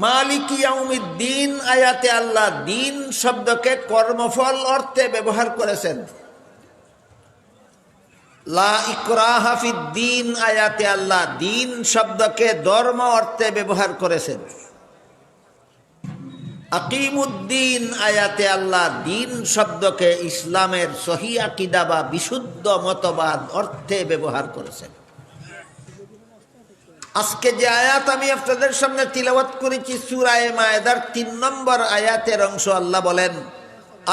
মালিকি ইয়াউমিদ্দিন আয়াতে আল্লাহ দিন শব্দকে কর্মফল অর্থে ব্যবহার করেছেন। লা ইকরাহা ফিদ্দিন আয়াতে আল্লাহ দিন শব্দকে ধর্ম অর্থে ব্যবহার করেছেন। আকিমুদ্দিন আয়াতে আল্লাহ দিন শব্দকে ইসলামের সহি আকীদা বা বিশুদ্ধ মতবাদ অর্থে ব্যবহার করেছেন। আজকে যে আয়াত আমি আপনাদের সামনে তিলাওয়াত করেছি সূরা মায়েদার 3 নম্বর আয়াতের অংশ, আল্লাহ বলেন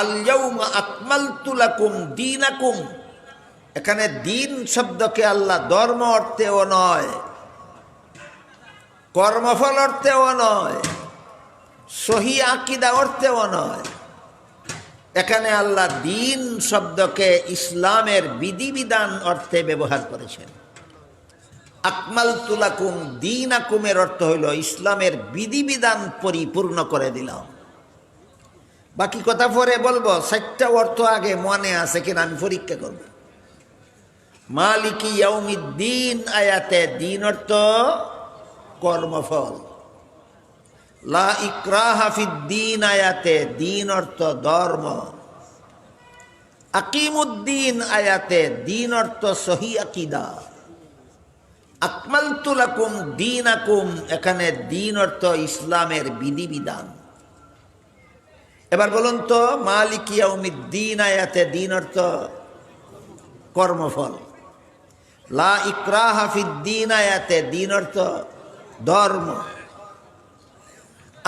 আল ইয়াউমা আকমালতু লাকুম দীনাকুম। এখানে দিন শব্দকে আল্লাহ ধর্ম অর্থেও নয়, কর্মফল অর্থেও নয়, সহি আকীদা অর্থেও নয়, এখানে আল্লাহ দিন শব্দকে ইসলামের বিধিবিধান অর্থে ব্যবহার করেছেন। আকমালতু লাকুম দীনাকুমের অর্থ হইল ইসলামের বিধিবিধান পরিপূর্ণ করে দিলাম। বাকি কথা পরে বলবো, 4টা অর্থ আগে মনে আছে কিনা আমি পরীক্ষা করব। মালিকি ইয়াউমিদ্দিন আয়াতে দিন অর্থ কর্মফল। লা ইকরাহা ফিদ্দিন আয়াতে দিন অর্থ ধর্ম। আকিমুদ্দিন আয়াতে দিন অর্থ সহি আকীদা। আকমালতু লাকুম দীনাকুম এখানে দিন অর্থ ইসলামের বিধিবিধান। এবার বলুন তো মালিকি ইয়াউমিদ্দিন আয়াতে দিন অর্থ কর্মফল। লা ইকরাহা ফিদ্দিন আয়াতে দিন অর্থ ধর্ম।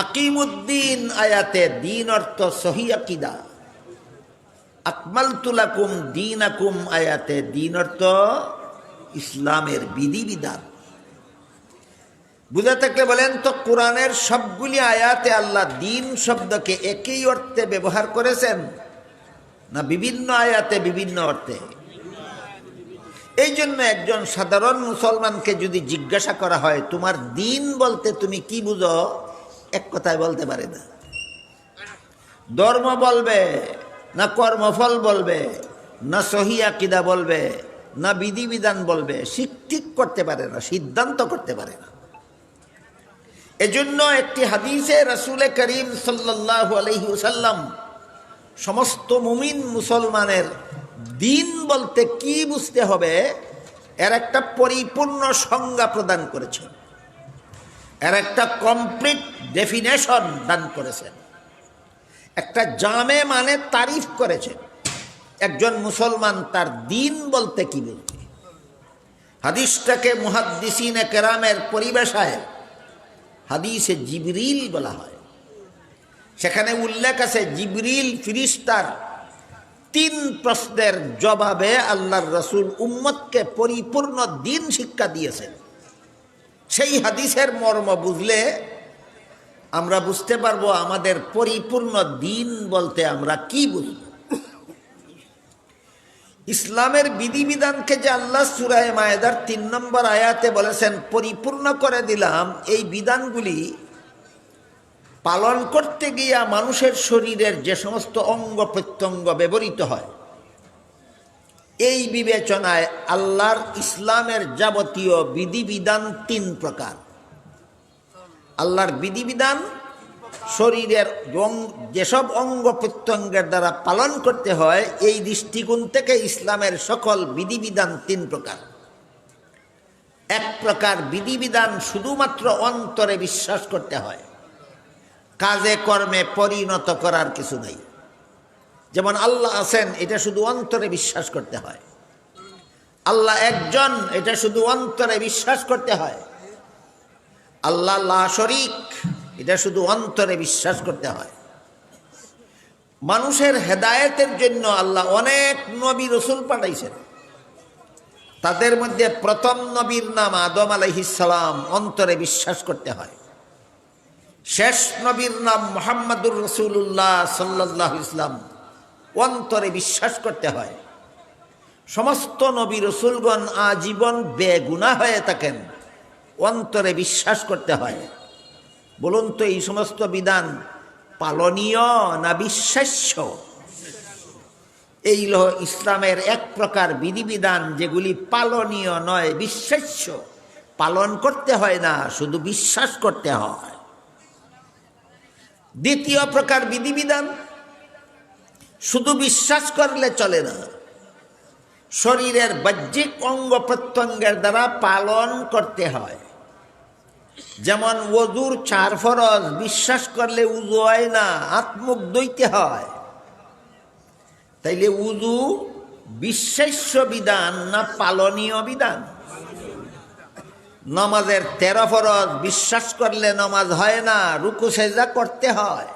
আকিমুদ্দিন আয়াতে দিন অর্থ সহি আকীদা। আকমালতু লাকুম দীনাকুম আয়াতে দিন অর্থ ইসলামের বিধিবিধান। বুঝে থাকলে বলেন তো কোরআনের সবগুলি আয়াতে আল্লাহ দিন শব্দকে একই অর্থে ব্যবহার করেছেন না বিভিন্ন আয়াতে বিভিন্ন অর্থে? এই জন্য একজন সাধারণ মুসলমানকে যদি জিজ্ঞাসা করা হয় তোমার দিন বলতে তুমি কি বুঝো, এক কথায় বলতে পারে না। ধর্ম বলবে না কর্মফল বলবে না সহি আকীদা বলবে না বিধিবিধান বলবে, ঠিক করতে পারে না, সিদ্ধান্ত করতে পারে না। এজন্য একটি হাদিসে রাসূল করিম সাল্লাল্লাহু আলাইহি ওয়াসাল্লাম সমস্ত মুমিন মুসলমানের দিন বলতে কি বুঝতে হবে এর একটা পরিপূর্ণ সংজ্ঞা প্রদান করেছেন, এর একটা কমপ্লিট ডেফিনেশন দান করেছেন, একটা জামে মানে তারিফ করেছেন একজন মুসলমান তার দিন বলতে কি বলবে। হাদিসটাকে মুহাদ্দিসিনে কেরামের পরিভাষায় হাদিসে জিবরিল বলা হয়। সেখানে উল্লেখ আছে জিবরিল ফিরিস্তার 3 প্রশ্নের জবাবে আল্লাহর রাসূল উম্মতকে পরিপূর্ণ দিন শিক্ষা দিয়েছেন। সেই হাদিসের মর্ম বুঝলে আমরা বুঝতে পারবো আমাদের পরিপূর্ণ দিন বলতে আমরা কি বুঝব। ইসলামের বিধিবিধানকে যে আল্লাহ সূরা মায়েদার 3 নম্বর আয়াতে বলেছেন পরিপূর্ণ করে দিলাম, এই বিধানগুলি পালন করতে গিয়া মানুষের শরীরের যে সমস্ত অঙ্গ প্রত্যঙ্গ ব্যবহৃত হয় এই বিবেচনায় আল্লাহর ইসলামের যাবতীয় বিধিবিধান 3 প্রকার। আল্লাহর বিধিবিধান শরীরের যেসব অঙ্গ প্রত্যঙ্গের দ্বারা পালন করতে হয় এই দৃষ্টিকোণ থেকে ইসলামের সকল বিধিবিধান 3 প্রকার। এক প্রকার বিধিবিধান শুধুমাত্র অন্তরে বিশ্বাস করতে হয়, কাজে কর্মে পরিণত করার কিছু নাই। যেমন আল্লাহ আছেন এটা শুধু অন্তরে বিশ্বাস করতে হয়, আল্লাহ একজন এটা শুধু অন্তরে বিশ্বাস করতে হয়, আল্লাহ লা শরীক এটা শুধু অন্তরে বিশ্বাস করতে হয়। মানুষের হেদায়েতের জন্য আল্লাহ অনেক নবী রাসূল পাঠাইছেন। তাদের মধ্যে প্রথম নবীর নাম আদম আলাইহিস সালাম, অন্তরে বিশ্বাস করতে হয়। শেষ নবীর নাম মুহাম্মদুর রাসূলুল্লাহ সাল্লাল্লাহু আলাইহি ওয়াসাল্লাম, অন্তরে বিশ্বাস করতে হয়। সমস্ত নবী রসুলগণ আজীবন বেগুনাহ হয়ে থাকেন, অন্তরে বিশ্বাস করতে হয়। বলুন তো এই সমস্ত বিধান পালনীয় না বিশ্বাস্য? এই হলো ইসলামের এক প্রকার বিধিবিধান যেগুলি পালনীয় নয়, বিশ্বাস্য। পালন করতে হয় না, শুধু বিশ্বাস করতে হয়। দ্বিতীয় প্রকার বিধিবিধান শুধু বিশ্বাস করলে চলে না, শরীরের বাহ্যিক অঙ্গ প্রত্যঙ্গের দ্বারা পালন করতে হয়। যেমন ওযুর 4 ফরজ বিশ্বাস করলে উযু হয় না, হাত মুখ ধুইতে হয়। তাইলে উযু বিশ্বাস্য বিধান না পালনীয় বিধান? নামাজের 13 ফরজ বিশ্বাস করলে নামাজ হয় না, রুকু সেজদা করতে হয়।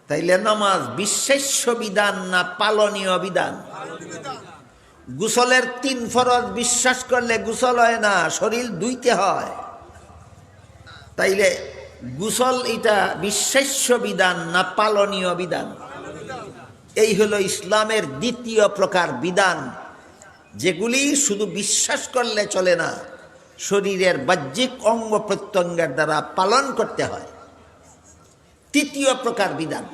তাইলে নামাজ বিশ্বাস্য বিধান না পালনীয় বিধান? গোসলের 3 ফরজ বিশ্বাস করলে গোসল হয় না, শরীর ধুইতে হয়। তাইলে গোসল এটা বিশ্বাস্য বিধান না পালনীয় বিধান? এই হলো ইসলামের দ্বিতীয় প্রকার বিধান, যেগুলি শুধু বিশ্বাস করলে চলে না, শরীরের বাহ্যিক অঙ্গ প্রত্যঙ্গের দ্বারা পালন করতে হয়। তৃতীয় প্রকার বিধান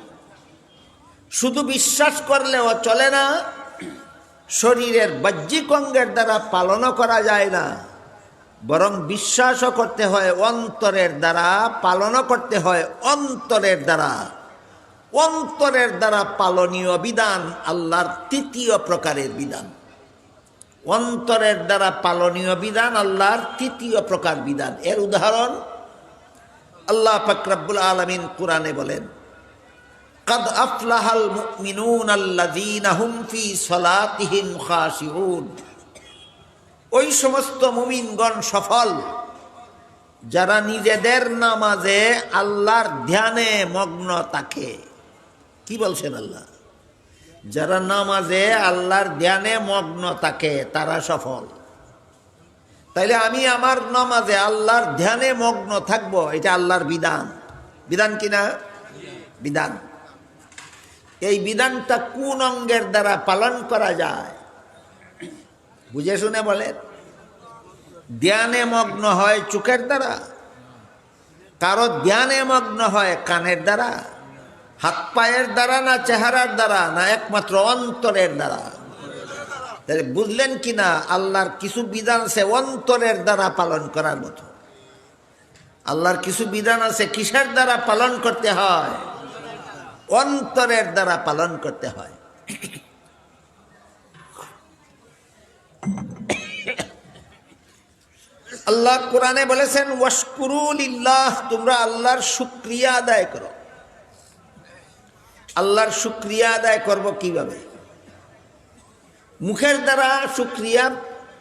শুধু বিশ্বাস করলেও চলে না, শরীরের বাহ্যিক অঙ্গের দ্বারা পালনও করা যায় না, বরং বিশ্বাসও করতে হয় অন্তরের দ্বারা, পালনও করতে হয় অন্তরের দ্বারা। অন্তরের দ্বারা পালনীয় বিধান আল্লাহর তৃতীয় প্রকারের বিধান। অন্তরের দ্বারা পালনীয় বিধান আল্লাহর তৃতীয় প্রকার বিধান। এর উদাহরণ আল্লাহ পাক রব্বুল আলামিন কোরআনে বলেন, কাদ আফলাহাল মুমিনুনাল্লাযীনা হুম ফি সালাতিহিম খাশিউন। ওই সমস্ত মুমিনগণ সফল যারা নিজেদের নামাজে আল্লাহর ধ্যানে মগ্ন থাকে। কি বলছেন আল্লাহ? যারা নামাজে আল্লাহর ধ্যানে মগ্ন থাকে তারা সফল। তাইলে আমি আমার নামাজে আল্লাহর ধ্যানে মগ্ন থাকব, এটা আল্লাহর বিধান। বিধান কিনা? বিধান। এই বিধানটা কোন অঙ্গের দ্বারা পালন করা যায়? বুঝে শুনে বলেন। ধ্যানে মগ্ন হয় চোখের দ্বারা, কারো ধ্যানে মগ্ন হয় কানের দ্বারা, হাত পায়ের দ্বারা, না চেহারার দ্বারা, না একমাত্র অন্তরের দ্বারা? তাহলে বুঝলেন কিনা আল্লাহর কিছু বিধান আছে অন্তরের দ্বারা পালন করার মতো। আল্লাহর কিছু বিধান আছে কিসের দ্বারা পালন করতে হয়? অন্তরের দ্বারা পালন করতে হয়। আল্লাহ কোরআনে বলেছেন, ওয়াশকুরু লিল্লাহ, তোমরা আল্লাহর শুকরিয়া আদায় করো। আল্লাহর শুকরিয়া আদায় করব কিভাবে? মুখের দ্বারা শুকরিয়া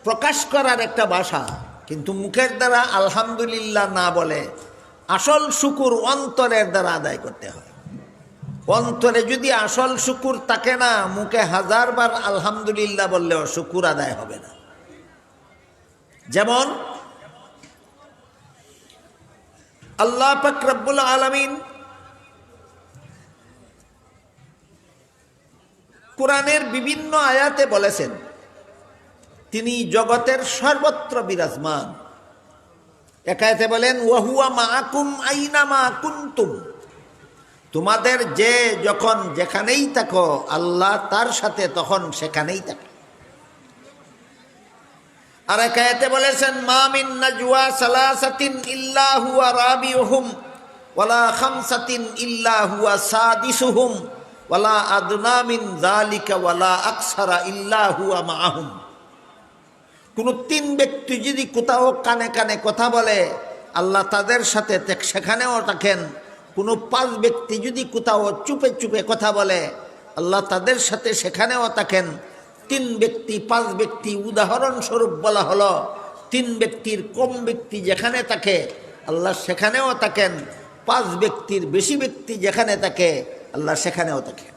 প্রকাশ করার একটা ভাষা, কিন্তু মুখের দ্বারা আলহামদুলিল্লাহ না বলে আসল শুকুর অন্তরের দ্বারা আদায় করতে হয়। অন্তরে যদি আসল শুকুর থাকে না, মুখে 1000 বার আলহামদুলিল্লাহ বললেও শুকুর আদায় হবে না। যেমন আল্লাহ পাক রব্বুল আলামিন কোরআনের বিভিন্ন আয়াতে বলেছেন তিনি জগতের সর্বত্র বিরাজমান। এক আয়াতে বলেন, ওয়াহুয়া মাআকুম আইনামা কুনতুম, তোমাদের যে যখন যেখানেই থাকো আল্লাহ তার সাথে তখন সেখানেই থাকে। আর এক আয়াতে বলেছেন, মা মিন নাজওয়া সালাসাতিন ইল্লা হুয়া রাবিউহুম ওয়ালা খামসাতিন ইল্লা হুয়া সাদিসুহুম ওয়ালা আদনা মিন যালিকা ওয়ালা আকসারা ইল্লা হুয়া মাআহুম। কোন 3 ব্যক্তি যদি কোথাও কানে কানে কথা বলে আল্লাহ তাদের সাথে সেখানেও থাকেন। কোন 5 ব্যক্তি যদি কোথাও চুপে চুপে কথা বলে আল্লাহ তাদের সাথে সেখানেও থাকেন। 3 ব্যক্তি 5 ব্যক্তি উদাহরণস্বরূপ বলা হলো। 3 ব্যক্তির কম ব্যক্তি যেখানে থাকে আল্লাহ সেখানেও থাকেন, 5 ব্যক্তির বেশি ব্যক্তি যেখানে থাকে আল্লাহ সেখানেও থাকে।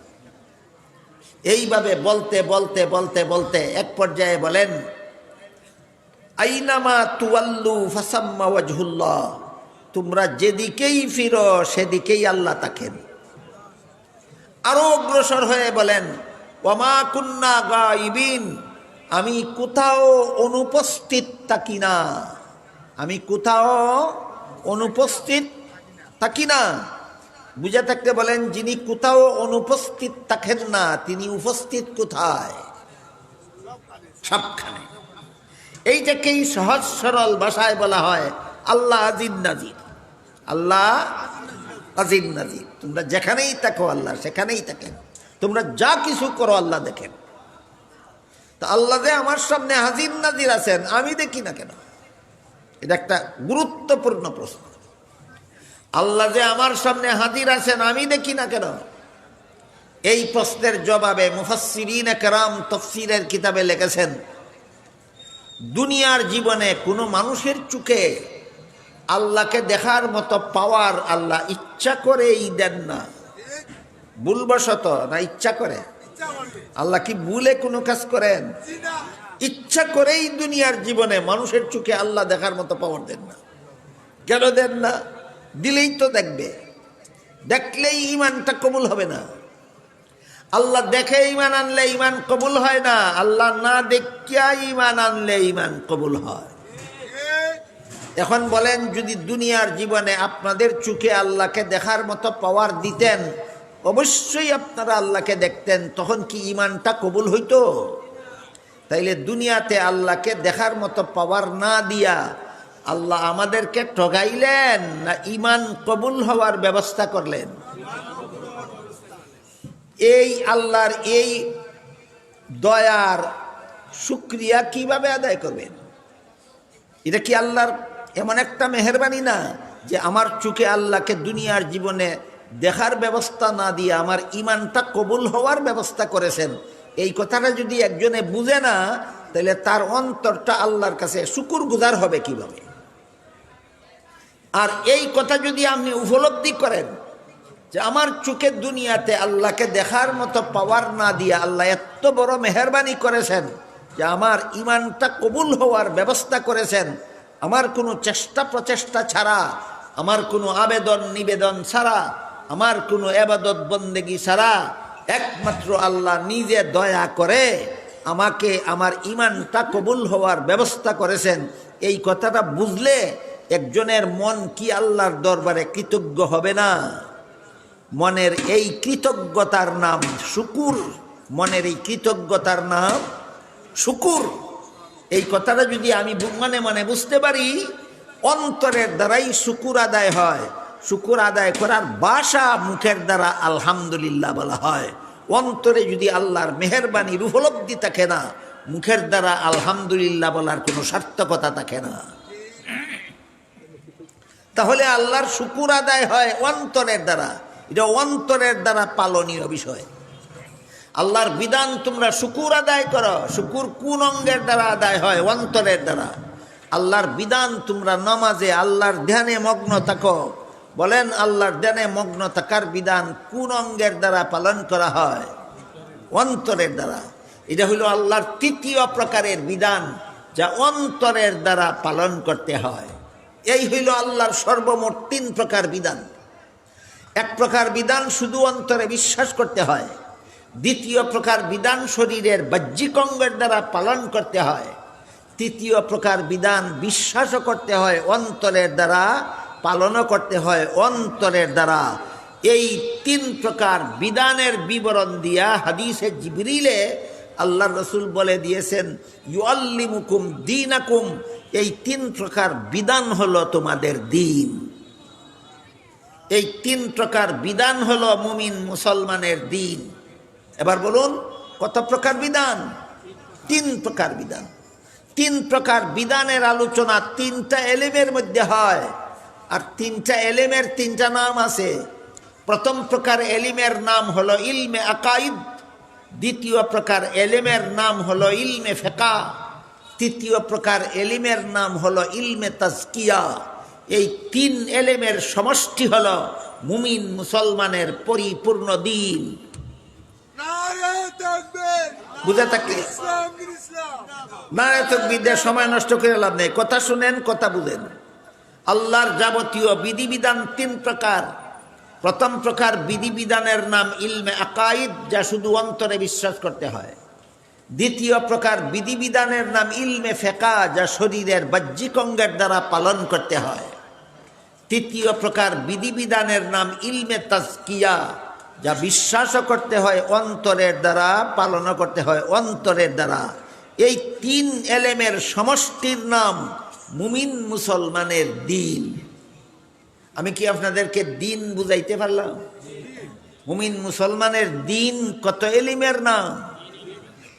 এইভাবে বলতে বলতে বলতে বলতে এক পর্যায়ে বলেন, আইনামা তুওয়াল্লু ফাসাম্মা ওয়াজহুল্লাহ, তোমরা যেদিকেই ফিরো সেদিকেই আল্লাহ থাকেন। আরো অগ্রসর হয়ে বলেন, ওমা কুন্না গায়িবিন, আমি কোথাও অনুপস্থিত থাকি না, আমি কোথাও অনুপস্থিত থাকি না। বুঝে থাকতে বলেন, যিনি কোথাও অনুপস্থিত থাকেন না তিনি উপস্থিত কোথায়? সবখানে। এইটাকেই সহজ সরল ভাষায় বলা হয় আল্লাহ আজিজ নাজির। আল্লাহ আজিজ নাজির। তোমরা যেখানেই থাকো আল্লাহ সেখানেই থাকেন, তোমরা যা কিছু করো আল্লাহ দেখেন। তা আল্লাহ যে আমার সামনে হাজির নাজির আছেন, আমি দেখি না কেন? এটা একটা গুরুত্বপূর্ণ প্রশ্ন। আল্লাহ যে আমার সামনে হাজির আছেন, আমি দেখি না কেন? এই প্রশ্নের জবাবে মুফাসসিরিনে কেরাম তাফসীরের কিতাবে লিখেছেন, দুনিয়ার জীবনে কোনো মানুষের চোখে আল্লাহকে দেখার মতো পাওয়ার আল্লাহ ইচ্ছা করেই দেন না। ভুলবশত না ইচ্ছা করে? আল্লাহ কি ভুলে কোনো কাজ করেন? ইচ্ছা করেই দুনিয়ার জীবনে মানুষের চোখে আল্লাহ দেখার মতো পাওয়ার দেন না। কেন দেন না? দিলেই তো দেখবে, দেখলেই ইমানটা কবুল হবে না। আল্লাহ দেখে ইমান আনলে ইমান কবুল হয় না, আল্লাহ না দেখিয়া ইমান আনলে ইমান কবুল হয়। এখন বলেন, যদি দুনিয়ার জীবনে আপনাদের চোখে আল্লাহকে দেখার মতো পাওয়ার দিতেন, অবশ্যই আপনারা আল্লাহকে দেখতেন, তখন কি ইমানটা কবুল হইতো? তাইলে দুনিয়াতে আল্লাহকে দেখার মতো পাওয়ার না দিয়া আল্লাহ আমাদেরকে ঠগাইলেন না ইমান কবুল হওয়ার ব্যবস্থা করলেন? এই আল্লাহর এই দয়ার শুকরিয়া কিভাবে আদায় করবেন? এটা কি আল্লাহর এমন একটা মেহেরবানি না যে আমার চোখে আল্লাহকে দুনিয়ার জীবনে দেখার ব্যবস্থা না দিয়ে আমার ইমানটা কবুল হওয়ার ব্যবস্থা করেছেন? এই কথাটা যদি একজনে বুঝে না, তাহলে তার অন্তরটা আল্লাহর কাছে শুকরগুজার হবে কিভাবে? আর এই কথা যদি আপনি উপলব্ধি করেন যে আমার চোখে দুনিয়াতে আল্লাহকে দেখার মতো পাওয়ার না দিয়ে আল্লাহ এত বড় মেহেরবানি করেছেন যে আমার ইমানটা কবুল হওয়ার ব্যবস্থা করেছেন, আমার কোনো চেষ্টা প্রচেষ্টা ছাড়া, আমার কোনো আবেদন নিবেদন ছাড়া, আমার কোনো ইবাদত বন্দেগী ছাড়া, একমাত্র আল্লাহ নিজে দয়া করে আমাকে আমার ইমানটা কবুল হওয়ার ব্যবস্থা করেছেন, এই কথাটা বুঝলে একজনের মন কি আল্লাহর দরবারে কৃতজ্ঞ হবে না? মনের এই কৃতজ্ঞতার নাম শুকুর। মনের এই কৃতজ্ঞতার নাম শুকুর। এই কথাটা যদি আমি মনে মনে বুঝতে পারি, অন্তরের দ্বারাই শুকুর আদায় হয়। শুকুর আদায় করার ভাষা মুখের দ্বারা আলহামদুলিল্লাহ বলা হয়। অন্তরে যদি আল্লাহর মেহেরবানির উপলব্ধি থাকে না, মুখের দ্বারা আলহামদুলিল্লাহ বলার কোনো সার্থকতা থাকে না। তাহলে আল্লাহর শুকুর আদায় হয় অন্তরের দ্বারা। এটা অন্তরের দ্বারা পালনীয় বিষয়। আল্লাহর বিধান তোমরা শুকুর আদায় করো। শুকুর কোন অঙ্গের দ্বারা আদায় হয়? অন্তরের দ্বারা। আল্লাহর বিধান তোমরা নামাজে আল্লাহর ধ্যানে মগ্ন থাকো। বলেন, আল্লাহর ধ্যানে মগ্ন থাকার বিধান কোন অঙ্গের দ্বারা পালন করা হয়? অন্তরের দ্বারা। এটা হইল আল্লাহর তৃতীয় প্রকারের বিধান, যা অন্তরের দ্বারা পালন করতে হয়। এই হইল আল্লাহর সর্বমোট 3 প্রকার বিধান। এক প্রকার বিধান শুধু অন্তরে বিশ্বাস করতে হয়। দ্বিতীয় প্রকার বিধান শরীরের বাহ্যিক অঙ্গের দ্বারা পালন করতে হয়। তৃতীয় প্রকার বিধান বিশ্বাসও করতে হয় অন্তরের দ্বারা, পালনও করতে হয় অন্তরের দ্বারা। এই 3 প্রকার বিধানের বিবরণ দিয়া হাদিসে জিবরিলে আল্লাহ রসুল বলে দিয়েছেন, ইউআল্লিমুকুম দীনাকুম। এই 3 প্রকার বিধান হলো তোমাদের দিন। এই 3 প্রকার বিধান হলো মুমিন মুসলমানের দিন। এবার বলুন, কত প্রকার বিধান? 3 প্রকার বিধান। 3 প্রকার বিধানের আলোচনা 3টা এলেমের মধ্যে হয়। আর 3টা এলেমের 3টা নাম আছে। প্রথম প্রকার এলিমের নাম হলো ইলমে আকাইদ। দ্বিতীয় প্রকার এলেমের নাম হলো ইলমে ফিকহ। তৃতীয় প্রকার এলিমের নাম হলো ইলমে তাজকিয়া। এই 3 এলেমের সমষ্টি হলো মুমিন মুসলমানের পরিপূর্ণ দিন। বুঝে থাকলে নারে তাকবীর দিয়ে সময় নষ্ট করে লাভ নেই। কথা শুনেন, কথা বুঝেন। আল্লাহর যাবতীয় বিধিবিধান 3 প্রকার। প্রথম প্রকার বিধিবিধানের নাম ইলমে আকাইদ, যা শুধু অন্তরে বিশ্বাস করতে হয়। দ্বিতীয় প্রকার বিধিবিধানের নাম ইলমে ফিকহ, যা শরীরের বাহ্যিক অঙ্গের দ্বারা পালন করতে হয়। তৃতীয় প্রকার বিধিবিধানের নাম ইলমে তাজকিয়া, যা বিশ্বাসও করতে হয় অন্তরের দ্বারা, পালনও করতে হয় অন্তরের দ্বারা। এই তিন এলেমের সমষ্টির নাম মুমিন মুসলমানের দ্বীন। আমি কি আপনাদেরকে দ্বীন বুঝাইতে পারলাম? মুমিন মুসলমানের দ্বীন কত এলিমের নাম?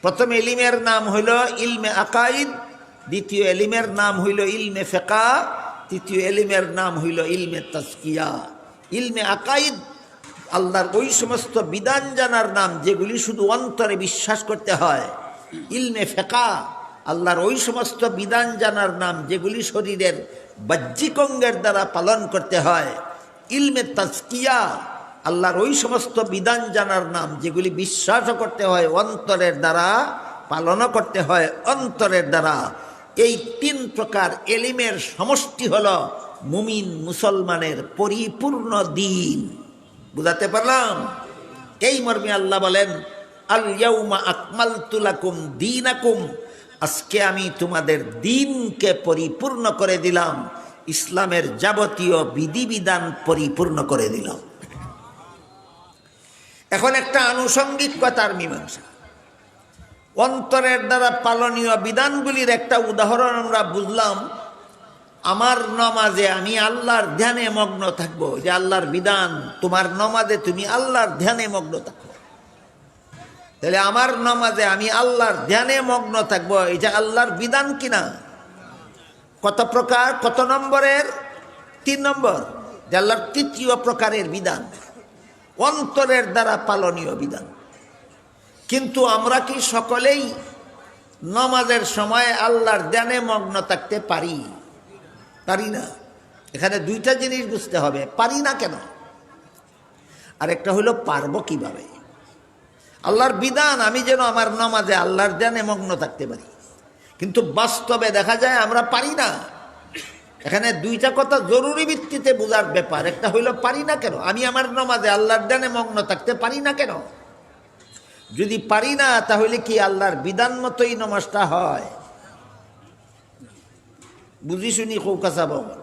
প্রথম এলিমের নাম হইল ইলমে আকাইদ, দ্বিতীয় এলিমের নাম হইল ইলমে ফিকহ, তৃতীয় এলিমের নাম হইল ইলমে তাজকিয়া। ইলমে আকাইদ আল্লাহর ওই সমস্ত বিধান জানার নাম যেগুলি শুধু অন্তরে বিশ্বাস করতে হয়। ইলমে ফিকহ আল্লাহর ওই সমস্ত বিধান জানার নাম যেগুলি শরীরের বাহ্যিক অঙ্গের দ্বারা পালন করতে হয়। ইলমে তাজকিয়া আল্লাহর ওই সমস্ত বিধান জানার নাম যেগুলি বিশ্বাসও করতে হয় অন্তরের দ্বারা, পালনও করতে হয় অন্তরের দ্বারা। এই তিন প্রকার এলিমের সমষ্টি হল মুমিন মুসলমানের পরিপূর্ণ দ্বীন। বুঝাতে পারলাম? এই মর্মে আল্লাহ বলেন, আল ইয়াউমা আকমালতু লাকুম দীনাকুম, আজকে আমি তোমাদের দ্বীনকে পরিপূর্ণ করে দিলাম, ইসলামের যাবতীয় বিধিবিধান পরিপূর্ণ করে দিলাম। এখন একটা আনুষঙ্গিক কথার মীমাংসা। অন্তরের দ্বারা পালনীয় বিধানগুলির একটা উদাহরণ আমরা বুঝলাম। আমার নমাজে আমি আল্লাহর ধ্যানে মগ্ন থাকবো, যে আল্লাহর বিধান। তোমার নমাজে তুমি আল্লাহর ধ্যানে মগ্ন থাকো। তাহলে আমার নমাজে আমি আল্লাহর ধ্যানে মগ্ন থাকবো, এটা আল্লাহর বিধান কিনা? কত প্রকার, কত নম্বরের? 3 নম্বর, যে আল্লাহর তৃতীয় প্রকারের বিধান, অন্তরের দ্বারা পালনীয় বিধান। কিন্তু আমরা কি সকলেই নমাজের সময় আল্লাহর ধ্যানে মগ্ন থাকতে পারি? পারি না। এখানে দুইটা জিনিস বুঝতে হবে, পারি না কেন, আর একটা হইল পারবো কিভাবে। আল্লাহর বিধান আমি যেন আমার নমাজে আল্লাহর ধ্যানে মগ্ন থাকতে পারি, কিন্তু বাস্তবে দেখা যায় আমরা পারি না। এখানে দুইটা কথা জরুরি ভিত্তিতে বোঝার ব্যাপার। একটা হইল পারি না কেন, আমি আমার নমাজে আল্লাহর ধ্যানে মগ্ন থাকতে পারি না কেন। যদি পারি না, তাহলে কি আল্লাহর বিধান মতোই নমাজটা হয়? বুঝি শুনি কৌকাসা বাবা,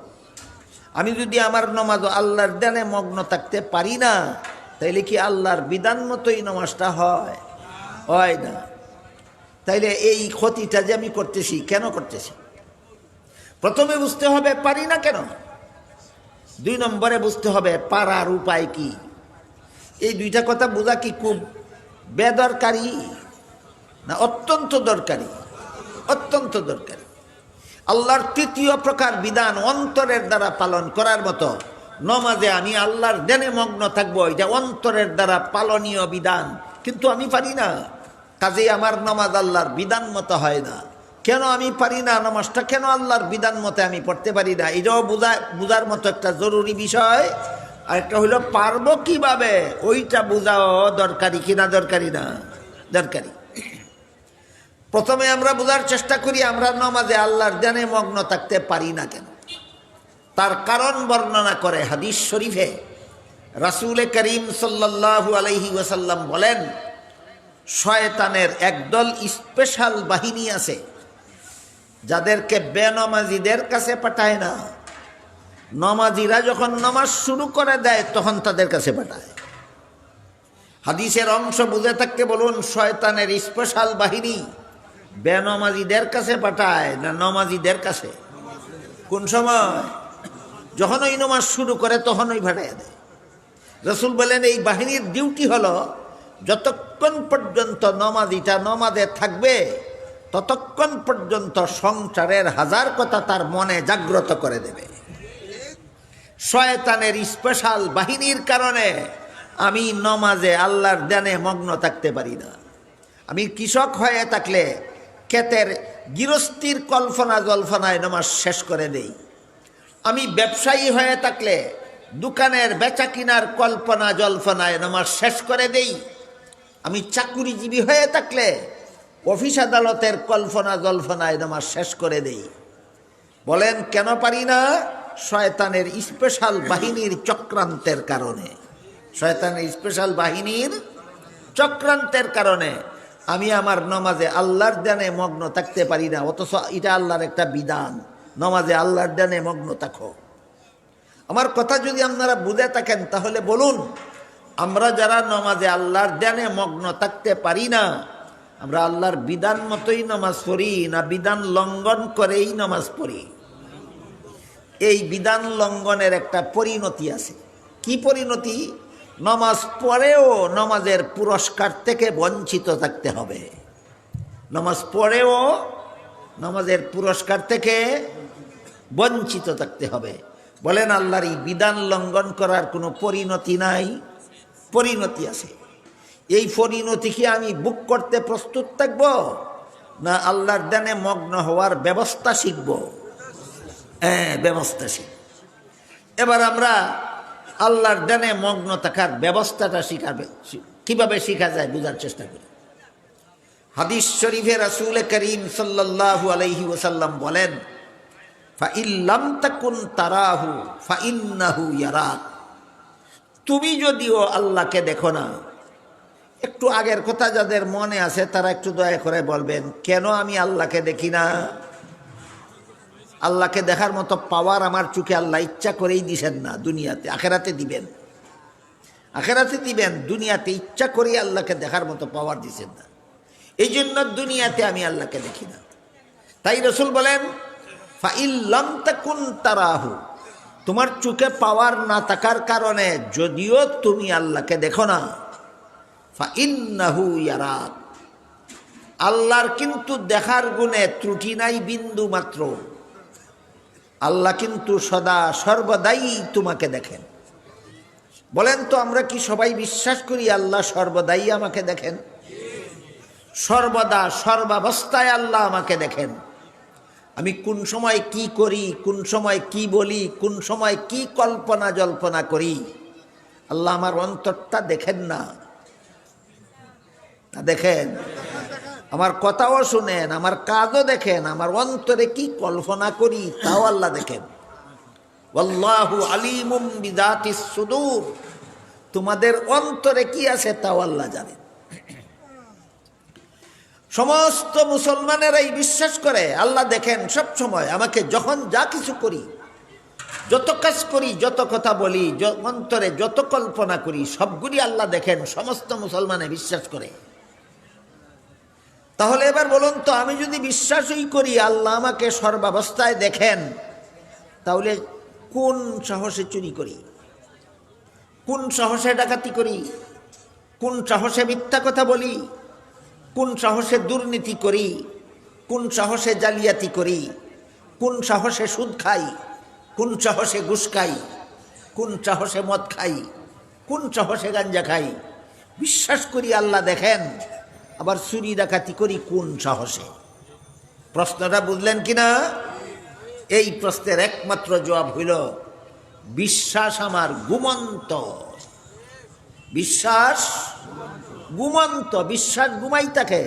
আমি যদি আমার নমাজ আল্লাহর ধ্যানে মগ্ন থাকতে পারি না, তাইলে কি আল্লাহর বিধান মতোই নমাজটা হয়? হয় না। তাইলে এই ক্ষতিটা যে আমি করতেছি, কেন করতেছি? প্রথমে বুঝতে হবে পারি না কেন। 2 নম্বরে বুঝতে হবে পারার উপায় কি। এই দুইটা কথা বোঝা কি খুব বেদরকারি না অত্যন্ত দরকারি? অত্যন্ত দরকারি। আল্লাহর তৃতীয় প্রকার বিধান অন্তরের দ্বারা পালন করার মতো। নমাজে আমি আল্লাহর ধ্যানে মগ্ন থাকবো, এটা অন্তরের দ্বারা পালনীয় বিধান, কিন্তু আমি পারি না। কাজেই আমার নমাজ আল্লাহর বিধান মতো হয় না। কেন আমি পারি না? নামাজটা কেন আল্লাহর বিধান মতে আমি পড়তে পারি না? এটাও বোঝার মতো একটা জরুরি বিষয়। আর একটা হইল পারবো কিভাবে, ওইটা বোঝাও দরকারি কিনা? দরকারি না? দরকারি। প্রথমে আমরা বোঝার চেষ্টা করি আমরা নামাজে আল্লাহর ধ্যানে মগ্ন থাকতে পারি না কেন। তার কারণ বর্ণনা করে হাদিস শরীফে রাসূল করিম সাল্লাল্লাহু আলাইহি ওয়াসাল্লাম বলেন, শয়তানের একদল স্পেশাল বাহিনী আছে যাদেরকে বেনমাজিদের কাছে পাঠায় না, নমাজিরা যখন নামাজ শুরু করে দেয় তখন তাদের কাছে পাঠায়। হাদিসের অংশ বুঝে থাকতে বলুন, শয়তানের স্পেশাল বাহিনী বেনমাজিদের কাছে পাঠায় না নমাজিদের কাছে? কোন সময়? যখন ওই নামাজ শুরু করে তখন ওই পাঠায় দেয়। রাসূল বলেন এই বাহিনীর ডিউটি হলো যতক্ষণ পর্যন্ত নমাজিটা নমাজে থাকবে ততক্ষণ পর্যন্ত সংসারের 1000 কথা তার মনে জাগ্রত করে দেবে। শয়তানের স্পেশাল বাহিনীর কারণে আমি নমাজে আল্লাহর ধ্যানে মগ্ন থাকতে পারি না। আমি কৃষক হয়ে থাকলে ক্ষেতের গৃহস্থির কল্পনা জল্পনায় নামাজ শেষ করে দেই। আমি ব্যবসায়ী হয়ে থাকলে দোকানের বেচা কিনার কল্পনা জল্পনায় নামাজ শেষ করে দেই। আমি চাকুরিজীবী হয়ে থাকলে অফিস আদালতের কল্পনা জল্পনায় নামাজ শেষ করে দেই। বলেন কেন পারি না? শয়তানের স্পেশাল বাহিনীর চক্রান্তের কারণে। শয়তানের স্পেশাল বাহিনীর চক্রান্তের কারণে আমি আমার নমাজে আল্লাহর ধ্যানে মগ্ন থাকতে পারি না, অথচ এটা আল্লাহর একটা বিধান, নমাজে আল্লাহর ধ্যানে মগ্ন থাকো। আমার কথা যদি আপনারা বুঝে থাকেন তাহলে বলুন, আমরা যারা নমাজে আল্লাহর ধ্যানে মগ্ন থাকতে পারি না, আমরা আল্লাহর বিধান মতোই নামাজ পড়ি না বিধান লঙ্ঘন করেই নামাজ পড়ি? এই বিধান লঙ্ঘনের একটা পরিণতি আছে। কি পরিণতি? নামাজ পড়েও নামাজের পুরস্কার থেকে বঞ্চিত থাকতে হবে। নামাজ পড়েও নামাজের পুরস্কার থেকে বঞ্চিত থাকতে হবে। বলেন, আল্লাহর এই বিধান লঙ্ঘন করার কোনো পরিণতি নাই? পরিণতি আছে। এই পরিণতি কি আমি বুক করতে প্রস্তুত থাকব, না আল্লাহর ধ্যানে মগ্ন হওয়ার ব্যবস্থা শিখব? হ্যাঁ, ব্যবস্থা শিখব। এবার আমরা আল্লাহর ধ্যানে মগ্ন থাকার ব্যবস্থাটা শিখাবে, কিভাবে শিখা যায় বুঝার চেষ্টা করি। হাদিস শরীফে রাসূল করিম সাল্লাল্লাহু আলাইহি ওয়াসাল্লাম বলেন, ফাইল্লাম তাকুন তারাহু ফাইন্নাহু ইয়ারাক। তুমি যদিও আল্লাহকে দেখো না, একটু আগের কথা যাদের মনে আছে তারা একটু দয়া করে বলবেন, কেন আমি আল্লাহকে দেখি না? আল্লাহকে দেখার মতো পাওয়ার আমার চোখে আল্লাহ ইচ্ছা করেই দিছেন না, দুনিয়াতে। আখেরাতে দিবেন, আখেরাতে দিবেন। দুনিয়াতে ইচ্ছা করেই আল্লাহকে দেখার মতো পাওয়ার দিছেন না, এই জন্য দুনিয়াতে আমি আল্লাহকে দেখি না। তাই রাসূল বলেন, ফাইল্লাম তাকুন তারাহু, তোমার চোখে পাওয়ার না থাকার কারণে যদিও তুমি আল্লাহকে দেখো না, ফাইন্নাহু ইয়ারাক, আল্লাহর কিন্তু দেখার গুণে ত্রুটি নাই বিন্দু মাত্র। আল্লাহ কিন্তু সদা সর্বদাই তোমাকে দেখেন। বলেন তো, আমরা কি সবাই বিশ্বাস করি আল্লাহ সর্বদাই আমাকে দেখেন? সর্বদা সর্বাবস্থায় আল্লাহ আমাকে দেখেন। আমি কোন সময় কি করি, কোন সময় কি বলি, কোন সময় কি কল্পনা জল্পনা করি, আল্লাহ আমার অন্তরটা দেখেন না? দেখেন। আমার কথাও শুনেন, আমার কাজও দেখেন, আমার অন্তরে কি কল্পনা করি তাও আল্লাহ দেখেন। ওয়াল্লাহু আলিমুম বিযাতিস সুদূর, তোমাদের অন্তরে কি আছে তাও আল্লাহ জানেন। সমস্ত মুসলমানেরাই বিশ্বাস করে আল্লাহ দেখেন সব সময় আমাকে, যখন যা কিছু করি, যত কাজ করি, যত কথা বলি, অন্তরে যত কল্পনা করি, সবগুলি আল্লাহ দেখেন। সমস্ত মুসলমানে বিশ্বাস করে। তাহলে এবার বলুন তো, আমি যদি বিশ্বাসই করি আল্লাহ আমাকে সর্বাবস্থায় দেখেন, তাহলে কোন সাহসে চুরি করি, কোন সাহসে ডাকাতি করি, কোন সাহসে মিথ্যা কথা বলি, কোন সাহসে দুর্নীতি করি, কোন সাহসে জালিয়াতি করি, কোন সাহসে সুদ খাই, কোন সাহসে ঘুষ খাই, কোন সাহসে মদ খাই, কোন সাহসে গাঞ্জা খাই? বিশ্বাস করি আল্লাহ দেখেন, আবার চুরি ডাকাতি করি কোন সাহসে? প্রশ্নটা বুঝলেন কিনা? এই প্রশ্নের একমাত্র জবাব হইল, বিশ্বাস আমার ঘুমন্ত। বিশ্বাস ঘুমন্ত, বিশ্বাস ঘুমাই থাকে,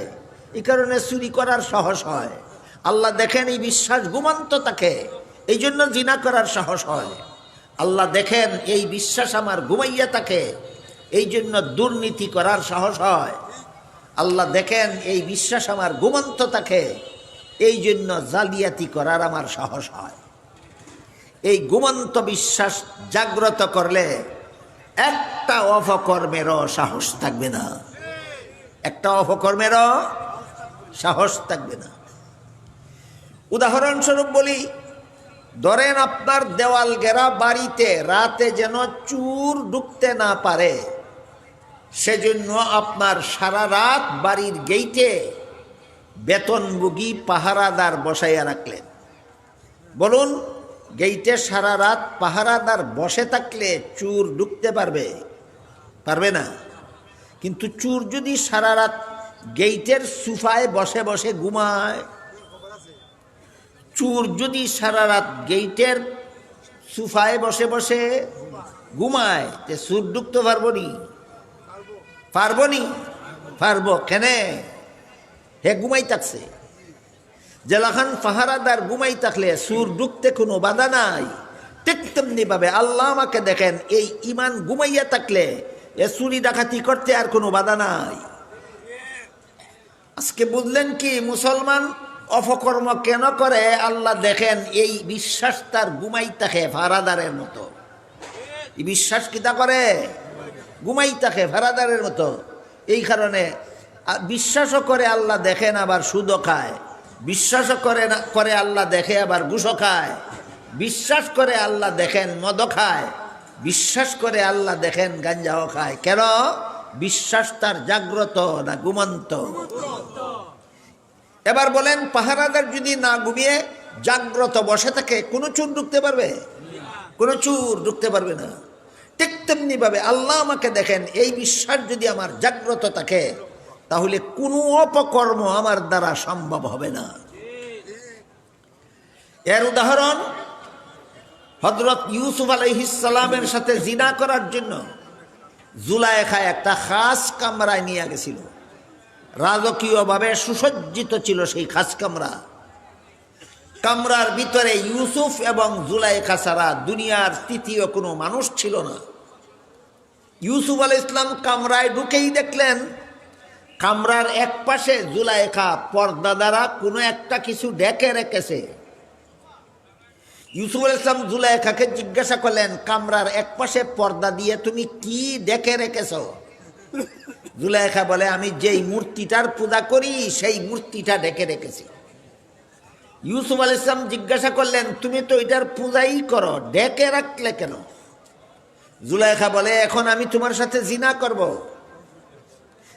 এই কারণে চুরি করার সাহস হয়। আল্লাহ দেখেন এই বিশ্বাস ঘুমন্ত থাকে, এই জন্য জিনা করার সাহস হয়। আল্লাহ দেখেন এই বিশ্বাস আমার ঘুমাইয়া থাকে, এই জন্য দুর্নীতি করার সাহস হয়। আল্লাহ দেখেন এই বিশ্বাস আমার ঘুমন্ত থাকে, এই জন্য জালিয়াতি করার আমার সাহস হয়। এই ঘুমন্ত বিশ্বাস জাগ্রত করলে একটা অপকর্মেরও সাহস থাকবে না, একটা অপকর্মেরও সাহস থাকবে না। উদাহরণস্বরূপ বলি, ধরেন আপনার দেওয়াল ঘেরা বাড়িতে রাতে যেন চোর ঢুকতে না পারে, সেজন্য আপনার সারা রাত বাড়ির গেইটে বেতনভোগী পাহারাদার বসাইয়া রাখলেন। বলুন, গেইটে সারা রাত পাহারাদার বসে থাকলে চোর ঢুকতে পারবে? পারবে না। কিন্তু চোর যদি সারা রাত গেইটের সোফায় বসে বসে ঘুমায়, চোর যদি সারা রাত গেইটের সোফায় বসে বসে ঘুমায়, যে চোর ঢুকতে পারবো নি? পারবো নি? পারবো। কেনে? হে ঘুমাই থাকছে। জেলাখান পাহারাদার ঘুমাই থাকলে চোর ঢুকতে কোনো বাধা নাই। ঠিক তেমনি ভাবে আল্লাহ আমাকে দেখেন, এই ইমান ঘুমাইয়া থাকলে এ চুরি ডাকাতি করতে আর কোনো বাধা নাই। আজকে বুঝলেন কি মুসলমান অপকর্ম কেন করে? আল্লাহ দেখেন এই বিশ্বাস তার ঘুমাই থাকে ফারাদারের মতো। এই বিশ্বাস কিতা করে? ঘুমাই থাকে ফারাদারের মতো। এই কারণে বিশ্বাসও করে আল্লাহ দেখেন, আবার সুদও খায়। বিশ্বাসও করে আল্লাহ দেখে, আবার ঘুষও খায়। বিশ্বাস করে আল্লাহ দেখেন মদও খায়। বিশ্বাস করে আল্লাহ দেখেন গাঞ্জাও খায়। কেন? বিশ্বাস তার জাগ্রত না ঘুমন্ত? এবার বলেন, পাহারাদার যদি না ঘুমিয়ে জাগ্রত বসে থাকে, কোনো চোর ঢুকতে পারবে? কোনো চোর ঢুকতে পারবে না। ঠিক তেমনি ভাবে আল্লাহ আমাকে দেখেন, এই বিশ্বাস যদি আমার জাগ্রত থাকে, তাহলে কোনো অপকর্ম আমার দ্বারা সম্ভব হবে না। এর উদাহরণ, হযরত ইউসুফ আলাইহিস সালামের সাথে জিনা করার জন্য জুলাইখা একটা খাস কামরায় নিয়ে গেছিল। রাজকীয়ভাবে সুসজ্জিত ছিল সেই খাস কামরা। কামরার ভিতরে ইউসুফ এবং জুলাইখা ছাড়া দুনিয়ার তৃতীয় কোনো মানুষ ছিল না। ইউসুফ আলাইহিস সালাম কামরায় ঢুকেই দেখলেন কামরার এক পাশে জুলাইখা পর্দা দ্বারা কোনো একটা কিছু ঢেকে রেখেছে। ইউসুফ আলাইহিস সালাম জুলাইখাকে জিজ্ঞাসা করলেন, কামরার এক পাশে পর্দা দিয়ে তুমি কি ঢেকে রেখেছ? জুলাইখা বলে, আমি যেই মূর্তিটার পূজা করি সেই মূর্তিটা ঢেকে রেখেছি। ইউসুফ আলাইহিস সালাম জিজ্ঞাসা করলেন, তুমি তো এটার পূজাই করো, ঢেকে রাখলে কেন? জুলাইখা বলে, এখন আমি তোমার সাথে জিনা করব।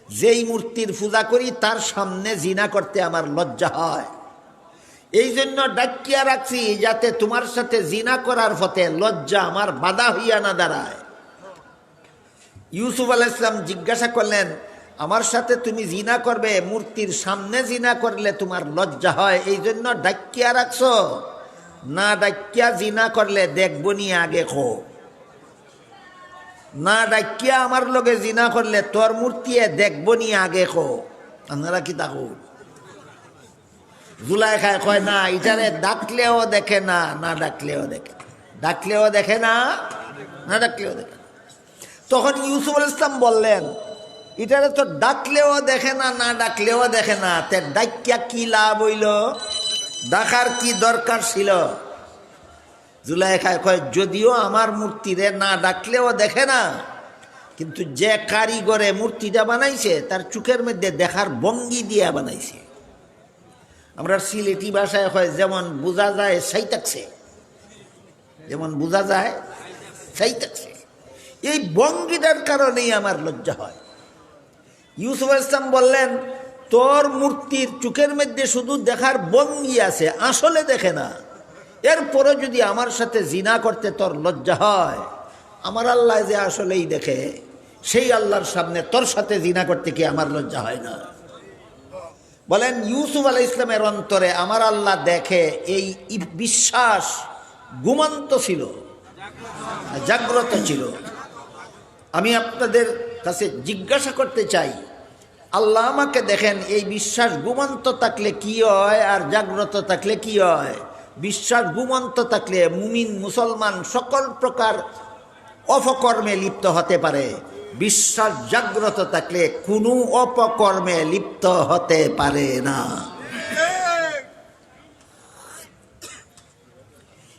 যেই মূর্তির পূজা করি তার সামনে জিনা করতে আমার লজ্জা হয়। এই জন্য ডাকিয়া রাখছি, যাতে তোমার সাথে জিনা করার পথে লজ্জা আমার বাধা হইয়া না দাঁড়ায়। ইউসুফ আলাইহিস সালাম জিজ্ঞাসা করলেন, আমার সাথে তুমি জিনা করবে, মূর্তির সামনে জিনা করলে তোমার লজ্জা হয়, এই জন্য ডাকিয়া রাখছো? না ডাকিয়া জিনা করলে দেখবো নি আগে খো। না ডাকিয়া আমার লগে জিনা করলে তোর মূর্তি দেখবো নি আগে খো। আপনারা কি দেখো? জুলাইখায় কয়, না এটারে ডাকলেও দেখে না, না ডাকলেও দেখে। ডাকলেও দেখে না, না ডাকলেও দেখে। তখন ইউসুফ আলাইহিস সালাম বললেন, এটারে তো ডাকলেও দেখে না, না ডাকলেও দেখে না, তে ডাকিয়া কি লাভ হইল? ডাকার কি দরকার ছিল? জুলাইখায় কয়, যদিও আমার মূর্তিরে না ডাকলেও দেখে না, কিন্তু যে কারিগরে মূর্তিটা বানাইছে তার চোখের মধ্যে দেখার ভঙ্গি দিয়া বানাইছে। আমরা সিলেটি ভাষায় হয় যেমন বোঝা যায় সাইতাকছে, যেমন বোঝা যায় সাইতাকছে, এই ভঙ্গিটার কারণেই আমার লজ্জা হয়। ইউসুফ আলাইহিস সালাম বললেন, তোর মূর্তির চোখের মধ্যে শুধু দেখার ভঙ্গি আছে, আসলে দেখে না। এরপরে যদি আমার সাথে জিনা করতে তোর লজ্জা হয়, আমার আল্লাহ যে আসলেই দেখে, সেই আল্লাহর সামনে তোর সাথে জিনা করতে কি আমার লজ্জা হয় না? বলেন, ইউসুফ আলাইহিস সালামের অন্তরে আমার আল্লাহ দেখে এই বিশ্বাস ঘুমন্ত ছিল, জাগ্রত ছিল। আমি আপনাদের কাছে জিজ্ঞাসা করতে চাই, আল্লাহ আমাকে দেখেন, এই বিশ্বাস ঘুমন্ত থাকলে কি হয় আর জাগ্রত থাকলে কি হয়? বিশ্বাস ঘুমন্ত থাকলে মুমিন মুসলমান সকল প্রকার অপকর্মে লিপ্ত হতে পারে। বিশ্বাস জাগ্রত থাকলে কোনো অপকর্মে লিপ্ত হতে পারে না।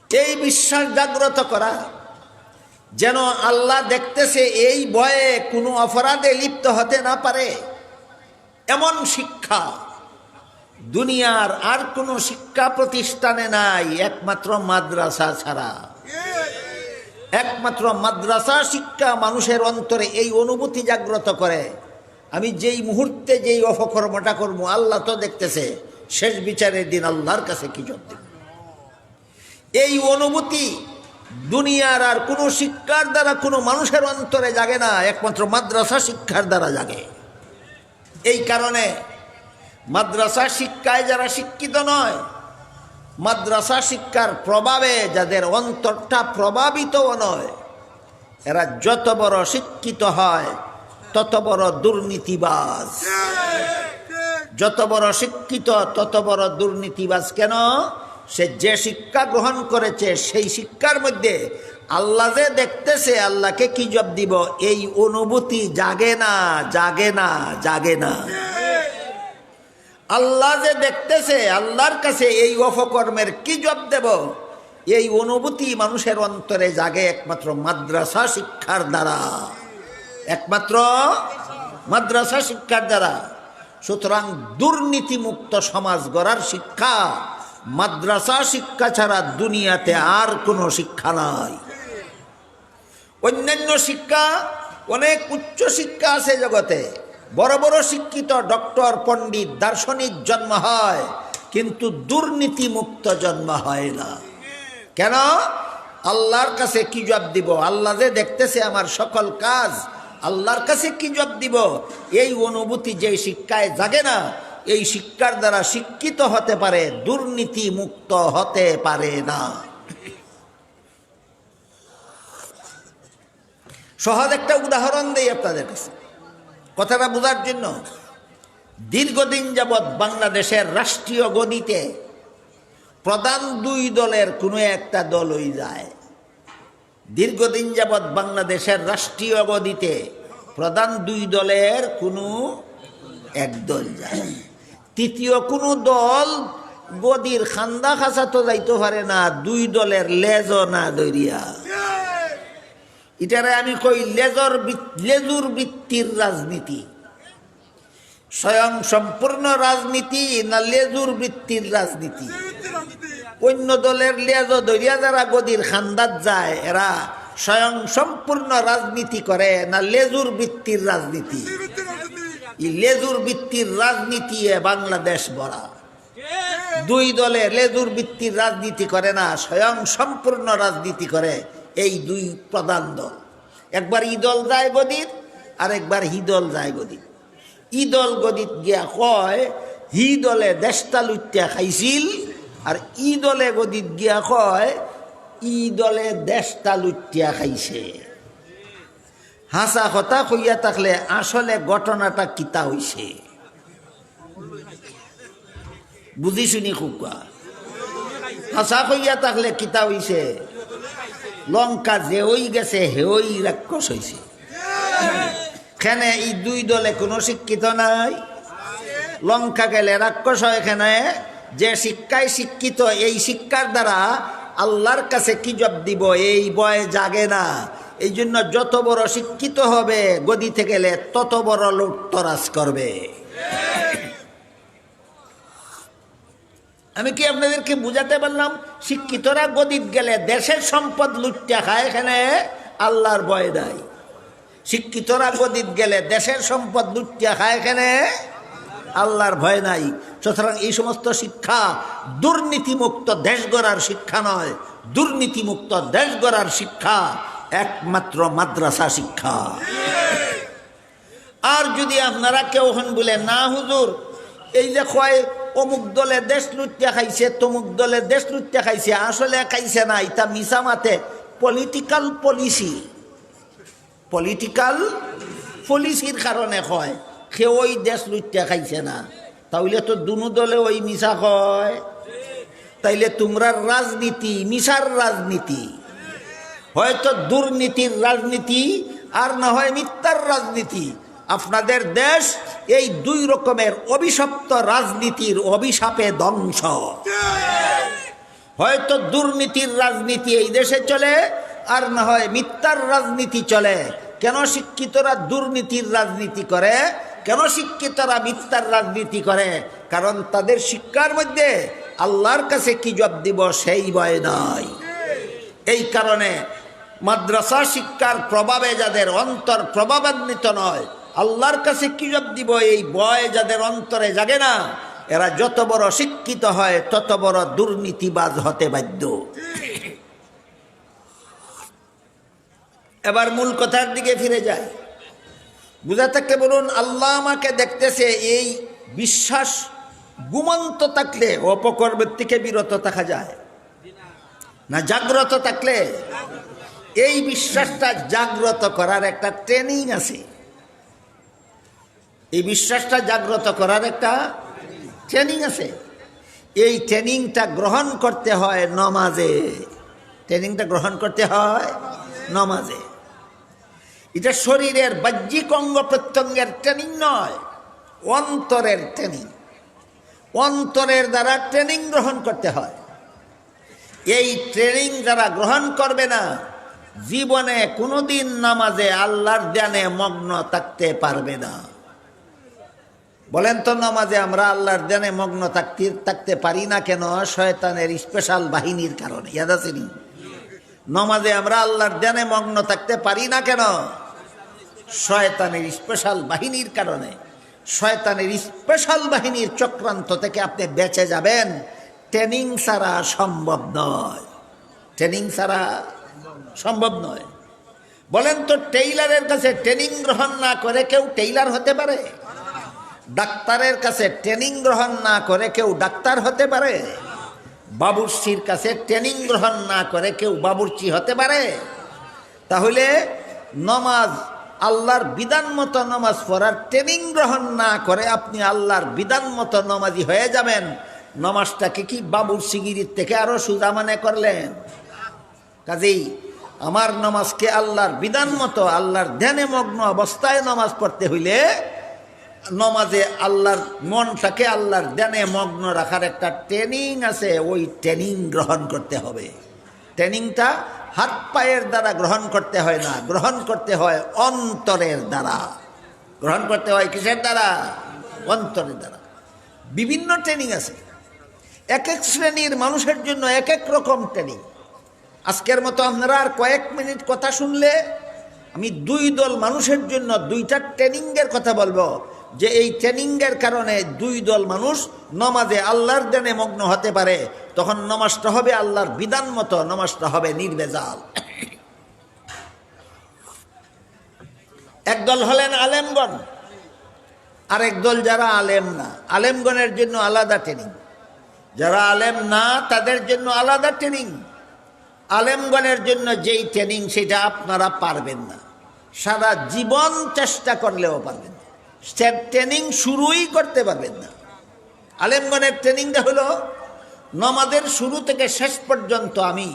এই বিশ্বাস জাগ্রত করা, যেন আল্লাহ দেখতেছে এই ভয়ে কোনো অপরাধে লিপ্ত হতে না পারে, এমন শিক্ষা দুনিয়ার আর কোনো শিক্ষা প্রতিষ্ঠানে নাই, একমাত্র মাদ্রাসা ছাড়া। একমাত্র মাদ্রাসা শিক্ষা মানুষের অন্তরে এই অনুভূতি জাগ্রত করে, আমি যেই মুহূর্তে যেই অপকর্মটা করবো আল্লাহ তো দেখতেছে, শেষ বিচারের দিন আল্লাহর কাছে কি জবাব দেব। এই অনুভূতি দুনিয়ার আর কোনো শিক্ষার দ্বারা কোনো মানুষের অন্তরে জাগে না, একমাত্র মাদ্রাসা শিক্ষার দ্বারা জাগে। এই কারণে মাদ্রাসা শিক্ষায় যারা শিক্ষিত নয়, মাদ্রাসা শিক্ষার প্রভাবে যাদের অন্তরটা প্রভাবিতও নয়, এরা যত বড় শিক্ষিত হয় তত বড় দুর্নীতিবাজ। যত বড় শিক্ষিত তত বড় দুর্নীতিবাজ। কেন? সে যে শিক্ষা গ্রহণ করেছে সেই শিক্ষার মধ্যে আল্লাহ যে দেখতেছে আল্লাহকে কি জবাব দিব, এই অনুভূতি জাগে না, জাগে না, জাগে না। আল্লাহ যে দেখতেছে আল্লাহর কাছে এই অপকর্মের কি জবাব দেব, এই অনুভূতি মানুষের অন্তরে জাগে একমাত্র মাদ্রাসা শিক্ষার দ্বারা, একমাত্র মাদ্রাসা শিক্ষার দ্বারা। সুতরাং দুর্নীতিমুক্ত সমাজ গড়ার শিক্ষা মাদ্রাসা শিক্ষা ছাড়া দুনিয়াতে আর কোনো শিক্ষা নাই। অন্যান্য শিক্ষা, অনেক উচ্চ শিক্ষা আছে জগতে, বড় বড় শিক্ষিত ডক্টর, পণ্ডিত, দার্শনিক জন্ম হয়, কিন্তু দুর্নীতিমুক্ত জন্ম হয় না। কেন? আল্লাহর কাছে কি জবাব দিব, আল্লাহ যে দেখতেছে আমার সকল কাজ, আল্লাহর কাছে কি জবাব দিব, এই অনুভূতি যে শিক্ষায় জাগে না, এই শিক্ষার দ্বারা শিক্ষিত হতে পারে, দুর্নীতি মুক্ত হতে পারে না। সহজ একটা উদাহরণ দেই আপনাদের কাছে কথাটা বোঝার জন্য। দীর্ঘদিন যাবৎ বাংলাদেশের রাষ্ট্রীয় গদিতে প্রধান দুই দলের কোনো একটা দলই যায়। দীর্ঘদিন যাবৎ বাংলাদেশের রাষ্ট্রীয় গদিতে প্রধান দুই দলের কোনো এক দল যায়, তৃতীয় কোনো দল গদির খান্দা খাসা তো যাইতে পারে না, দুই দলের লেজও না দরিয়া। এটারে আমি কই লেজুর বৃত্তির রাজনীতি। স্বয়ং সম্পূর্ণ রাজনীতি না লেজুর বৃত্তির রাজনীতি? অন্য দলের লেজ দরিয়া যারা গদির খান্দাত যায়, এরা স্বয়ং সম্পূর্ণ রাজনীতি করে না লেজুর বৃত্তির রাজনীতি? এই লেজুর বৃত্তির রাজনীতি বাংলাদেশ ভরা। দুই দলে লেজুর বৃত্তির রাজনীতি করে না, স্বয়ং সম্পূর্ণ রাজনীতি করে এই দুই প্রধান দল। একবার ই দল যায় গদির, আর একবার হি দল যায় গদির। ই দল গদিত গিয়া কয় হি দলে দেশটা লুটিয়া খাইছিল, আর ই দলে গদিত গিয়া কয় ই দলে দেশটা লুটিয়া খাইছে। হাসা কথা কইয়া থাকলে আসলে ঘটনাটা কিতা হইছে বুঝি শুনি খুকা। হাসা কইয়া থাকলে কিতা হইছে, লঙ্কা যে ওই গেছে হেওই রাক্ষস হইছে। এখানে এই দুই দলে কোনো শিক্ষিত নাই। লঙ্কা গেলে রাক্ষস হয়। এখানে যে শিক্ষায় শিক্ষিত, এই শিক্ষার দ্বারা আল্লাহর কাছে কি জবাব দিব এই ভয় জাগে না। এই জন্য যত বড় শিক্ষিত হবে গদিতে গেলে তত বড় লুটতরাজ করবে। আমি কি আপনাদেরকে বুঝাতে পারলাম? শিক্ষিতরা গদিত গেলে দেশের সম্পদ লুটিয়া খায়, এখানে আল্লাহর ভয় নাই। শিক্ষিতরা গদিত গেলে দেশের সম্পদ লুটিয়া খায়, এখানে আল্লাহর ভয় নাই। সুতরাং এই সমস্ত শিক্ষা দুর্নীতিমুক্ত দেশ গড়ার শিক্ষা নয়। দুর্নীতিমুক্ত দেশ গড়ার শিক্ষা একমাত্র মাদ্রাসা শিক্ষা। আর যদি আপনারা কেউ হন বলে না হুজুর, এই যে কয় অমুক দলে দেশ লুটিয়া খাইছে, তমুক দলে দেশ লুটিয়া খাইছে, আসলে খাইছে না, এটা মিছা মাতে পলিটিক্যাল পলিসি, পলিটিক্যাল পলিসির কারণে কয় সে ওই দেশ লুটিয়া খাইছে না। তাহলে তো দুনো দলে ওই মিছা কয়। তাইলে তোমরা রাজনীতি মিশার রাজনীতি, হয়তো দুর্নীতির রাজনীতি আর না হয় মিথ্যার রাজনীতি। আপনাদের দেশ এই দুই রকমের অভিশপ্ত রাজনীতির অভিশাপে ধ্বংস। হয়তো দুর্নীতির রাজনীতি এই দেশে চলে, আর না হয় মিথ্যার রাজনীতি চলে। কেন শিক্ষিতরা দুর্নীতির রাজনীতি করে, কেন শিক্ষিতরা মিথ্যার রাজনীতি করে? কারণ তাদের শিক্ষার মধ্যে আল্লাহর কাছে কি জবাব দিব সেই ভয় নাই। এই কারণে মাদ্রাসা শিক্ষার প্রভাবে যাদের অন্তর প্রভাবান্বিত নয়, আল্লাহর কাছে কি জবাব দিব এই ভয় যাদের অন্তরে জাগে না, এরা যত বড় শিক্ষিত হয় তত বড় দুর্নীতিবাজ হতে বাধ্য। এবার মূল কথার দিকে ফিরে যায়। বুঝা থাকলে বলুন, আল্লাহ আমাকে দেখতেছে, এই বিশ্বাস ঘুমন্ত থাকলে অপকর্মের থেকে বিরত থাকা যায় না? জাগ্রত থাকলে এই বিশ্বাসটা জাগ্রত করার একটা ট্রেনিং আছে। এই বিশ্বাসটা জাগ্রত করার একটা ট্রেনিং আছে। এই ট্রেনিংটা গ্রহণ করতে হয় নমাজে। ট্রেনিংটা গ্রহণ করতে হয় নমাজে। এটা শরীরের বাহ্যিক অঙ্গ প্রত্যঙ্গের ট্রেনিং নয়, অন্তরের ট্রেনিং। অন্তরের দ্বারা ট্রেনিং গ্রহণ করতে হয়। এই ট্রেনিং যারা গ্রহণ করবে না, জীবনে কোনোদিন নামাজে আল্লাহর ধ্যানে মগ্ন থাকতে পারবে না। বলেন তো, নামাজে আমরা আল্লাহর ধ্যানে মগ্ন থাকতে পারি না কেন? শয়তানের স্পেশাল বাহিনীর কারণে। ইয়াদ আছে নি? নামাজে আমরা আল্লাহর ধ্যানে মগ্ন থাকতে পারি না কেন? শয়তানের স্পেশাল বাহিনীর কারণে। শয়তানের স্পেশাল বাহিনীর চক্রান্ত থেকে আপনি বেঁচে যাবেন ট্রেনিং ছাড়া সম্ভব নয়। ট্রেনিং ছাড়া সম্ভব নয়। বলেন তো, টেইলারের কাছে ট্রেনিং গ্রহণ না করে কেউ টেইলার হতে পারে? ডাক্তারের কাছে ট্রেনিং গ্রহণ না করে কেউ ডাক্তার হতে পারে? বাবুর্চির কাছে ট্রেনিং গ্রহণ না করে কেউ বাবুর্চি হতে পারে? তাহলে নমাজ, আল্লাহর বিধান মতো নমাজ পড়ার ট্রেনিং গ্রহণ না করে আপনি আল্লাহর বিধান মতো নমাজি হয়ে যাবেন। নমাজটাকে কি বাবুর্চিগিরির থেকে আরো সোজা মনে করলেন? কাজেই আমার নমাজকে আল্লাহর বিধান মতো, আল্লাহর ধ্যানে মগ্ন অবস্থায় নমাজ পড়তে হইলে নমাজে আল্লাহর মনটাকে আল্লাহর ধ্যানে মগ্ন রাখার একটা ট্রেনিং আছে। ওই ট্রেনিং গ্রহণ করতে হবে। ট্রেনিংটা হাত পায়ের দ্বারা গ্রহণ করতে হয় না, গ্রহণ করতে হয় অন্তরের দ্বারা। গ্রহণ করতে হয় কিসের দ্বারা? অন্তরের দ্বারা। বিভিন্ন ট্রেনিং আছে। এক এক শ্রেণীর মানুষের জন্য এক এক রকম ট্রেনিং। আজকের মতো আপনারা আর কয়েক মিনিট কথা শুনলে আমি দুই দল মানুষের জন্য দুইটা ট্রেনিংয়ের কথা বলবো, যে এই ট্রেনিংয়ের কারণে দুই দল মানুষ নমাজে আল্লাহর ধ্যানে মগ্ন হতে পারে। তখন নমাজটা হবে আল্লাহর বিধান মতো, নমাজটা হবে নির্ভেজাল। একদল হলেন আলেমগণ, আর একদল যারা আলেম না। আলেমগণের জন্য আলাদা ট্রেনিং, যারা আলেম না তাদের জন্য আলাদা ট্রেনিং। আলেমগণের জন্য যেই ট্রেনিং সেটা আপনারা পারবেন না, সারা জীবন চেষ্টা করলেও পারবেন না। সে ট্রেনিং শুরুই করতে পারবেন না। আলেমগণের ট্রেনিংটা হলো নমাজের শুরু থেকে শেষ পর্যন্ত আমি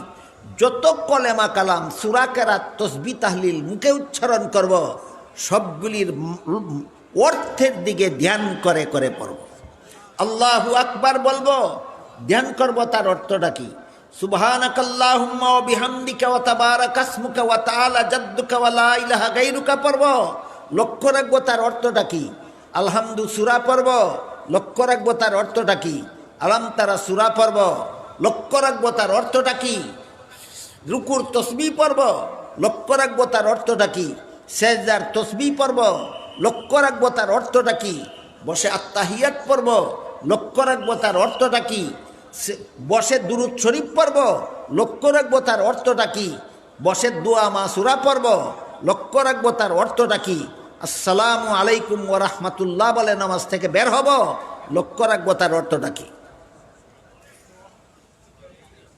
যত কলেমা কালাম, সূরা কেরাত, তাসবিহ, তাহলিল মুখে উচ্চারণ করব, সবগুলির অর্থের দিকে ধ্যান করে করে পড়ব। আল্লাহু আকবার বলবো, ধ্যান করব তার অর্থটা কি। সুবহানাকাল্লাহুম্মা ওয়া বিহামদিকা ওয়া তাবারাকা ইসমুকা ওয়া তাআলা জাদ্দুকা ওয়া লা ইলাহা গায়রুকা পড়ব, লক্ষ্য রাখবো তার অর্থটা কি। আলহামদু সূরা পড়ব, লক্ষ্য রাখবো তার অর্থটা কি। আলাম তারা সূরা পড়ব, লক্ষ্য রাখবো তার অর্থটা কি। রুকুর তসবিহ পড়ব, লক্ষ্য রাখবো তার অর্থটা কি। সেজদার তসবিহ পড়ব, লক্ষ্য রাখবো তার অর্থটা কি। বসে আত্তাহিয়াত পড়ব, লক্ষ্য রাখবো তার অর্থটা কি। বসে দুরূদ শরীফ পড়ব, লক্ষ্য রাখবো তার অর্থটা কি। বসে দোয়া মাসুরা পড়ব, লক্ষ্য রাখবো তার অর্থটা কি। আসসালামু আলাইকুম ওয়া রাহমাতুল্লাহ বলে নামাজ থেকে বের হব, লক্ষ্য রাখবো তার অর্থটা কি।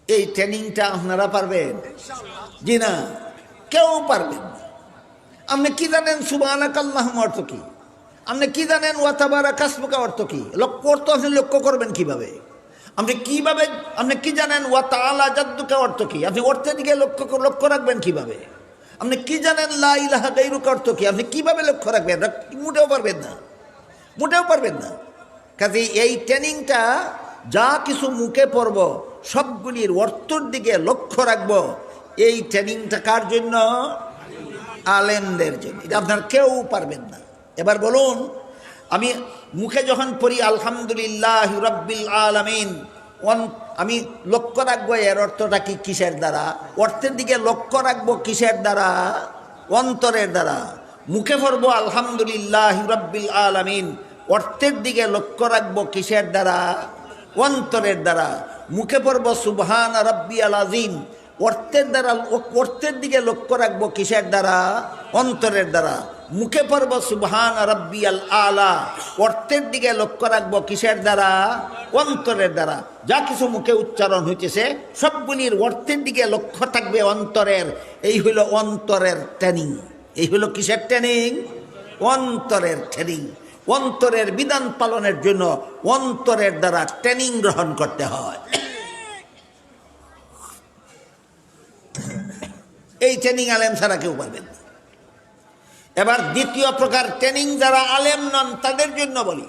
এই ট্রেনিংটা আপনারা পারবেন? জি না, কেউ পারবেন না। আপনি কি জানেন সুবহানাকাল্লাহুম্মা অর্থ কি? আপনি কি জানেন ওয়া তাবারাকা ইসমুকা অর্থ কি? অর্থ আপনি লক্ষ্য করবেন কিভাবে? আপনি কিভাবে, আপনি কি জানেন ওয়া তাআলা জাদ্দুকা অর্থ কি? আপনি অর্থের দিকে লক্ষ্য রাখবেন কিভাবে? আপনি কি জানেন লা ইলাহা গায়রুকা অর্থ কি? আপনি কিভাবে লক্ষ্য রাখবেন? মোটেও পারবেন না, মোটেও পারবেন না। কাজে এই ট্রেনিংটা যা কিছু মুখে পড়ব সবগুলির অর্থের দিকে লক্ষ্য রাখব, এই ট্রেনিংটা কার জন্য? আলেমদের জন্য। এটা আপনার কেউ পারবেন না। এবার বলুন, আমি মুখে যখন পড়ি আলহামদুলিল্লাহ রাব্বিল আলামিন, আমি লক্ষ্য রাখবো এর অর্থটা কি, কিসের দ্বারা? অর্থের দিকে লক্ষ্য রাখবো কিসের দ্বারা? অন্তরের দ্বারা। মুখে পড়বো আলহামদুলিল্লাহ রাব্বিল আলামিন, অর্থের দিকে লক্ষ্য রাখবো কিসের দ্বারা? অন্তরের দ্বারা। মুখে পড়বো সুবহান রাব্বিয়াল আযীম, অর্থের দ্বারা, অর্থের দিকে লক্ষ্য রাখবো কিসের দ্বারা? অন্তরের দ্বারা। মুখে পড়ব সুবহান রাব্বিয়াল আলা, অর্থের দিকে লক্ষ্য রাখবো কিসের দ্বারা? অন্তরের দ্বারা। যা কিছু মুখে উচ্চারণ হইতেছে সবগুলির অর্থের দিকে লক্ষ্য থাকবে অন্তরের। এই হইল অন্তরের ট্রেনিং। এই হইল কিসের ট্রেনিং? অন্তরের ট্রেনিং। অন্তরের বিধান পালনের জন্য অন্তরের দ্বারা ট্রেনিং গ্রহণ করতে হয়। এই ট্রেনিং আলেম ছাড়া কেউ পাবেন না। এবার দ্বিতীয় প্রকার ট্রেনিং যারা আলেম নন তাদের জন্য বলি,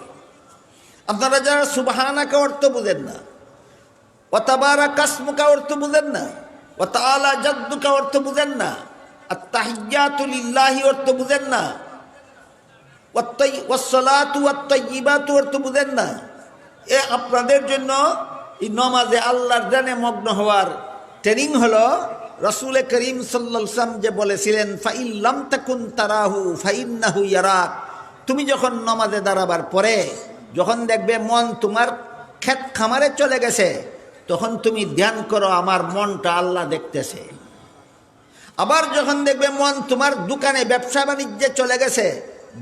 আপনারা যারা সুবহানাকা অর্থ বুঝেন না, ওয়া তাবারাকা ইসমুকা অর্থ বুঝেন না, ওয়া তাআলা জাদ্দুকা অর্থ বুঝেন না, আত-তাহিয়াতু লিল্লাহি অর্থ বুঝেন না, ওয়াস-সালাতু ওয়াত-তাইয়্যিবাতু অর্থ বুঝেন না, এ আপনাদের জন্য এই নামাজে আল্লাহর জানে মগ্ন হওয়ার ট্রেনিং হলো রাসূল করিম সাল্লাল্লাহু আলাইহি ওয়াসাল্লাম যে বলেছিলেন, ফাইন লাম তাকুন তারাহু ফাইন্নাহু ইয়ারাক। তুমি যখন নামাজে দাঁড়াবার পরে যখন দেখবে মন তোমার ক্ষেত খামারে চলে গেছে, তখন তুমি ধ্যান করো আমার মনটা আল্লাহ দেখতেছে। আবার যখন দেখবে মন তোমার দোকানে ব্যবসা বাণিজ্যে চলে গেছে,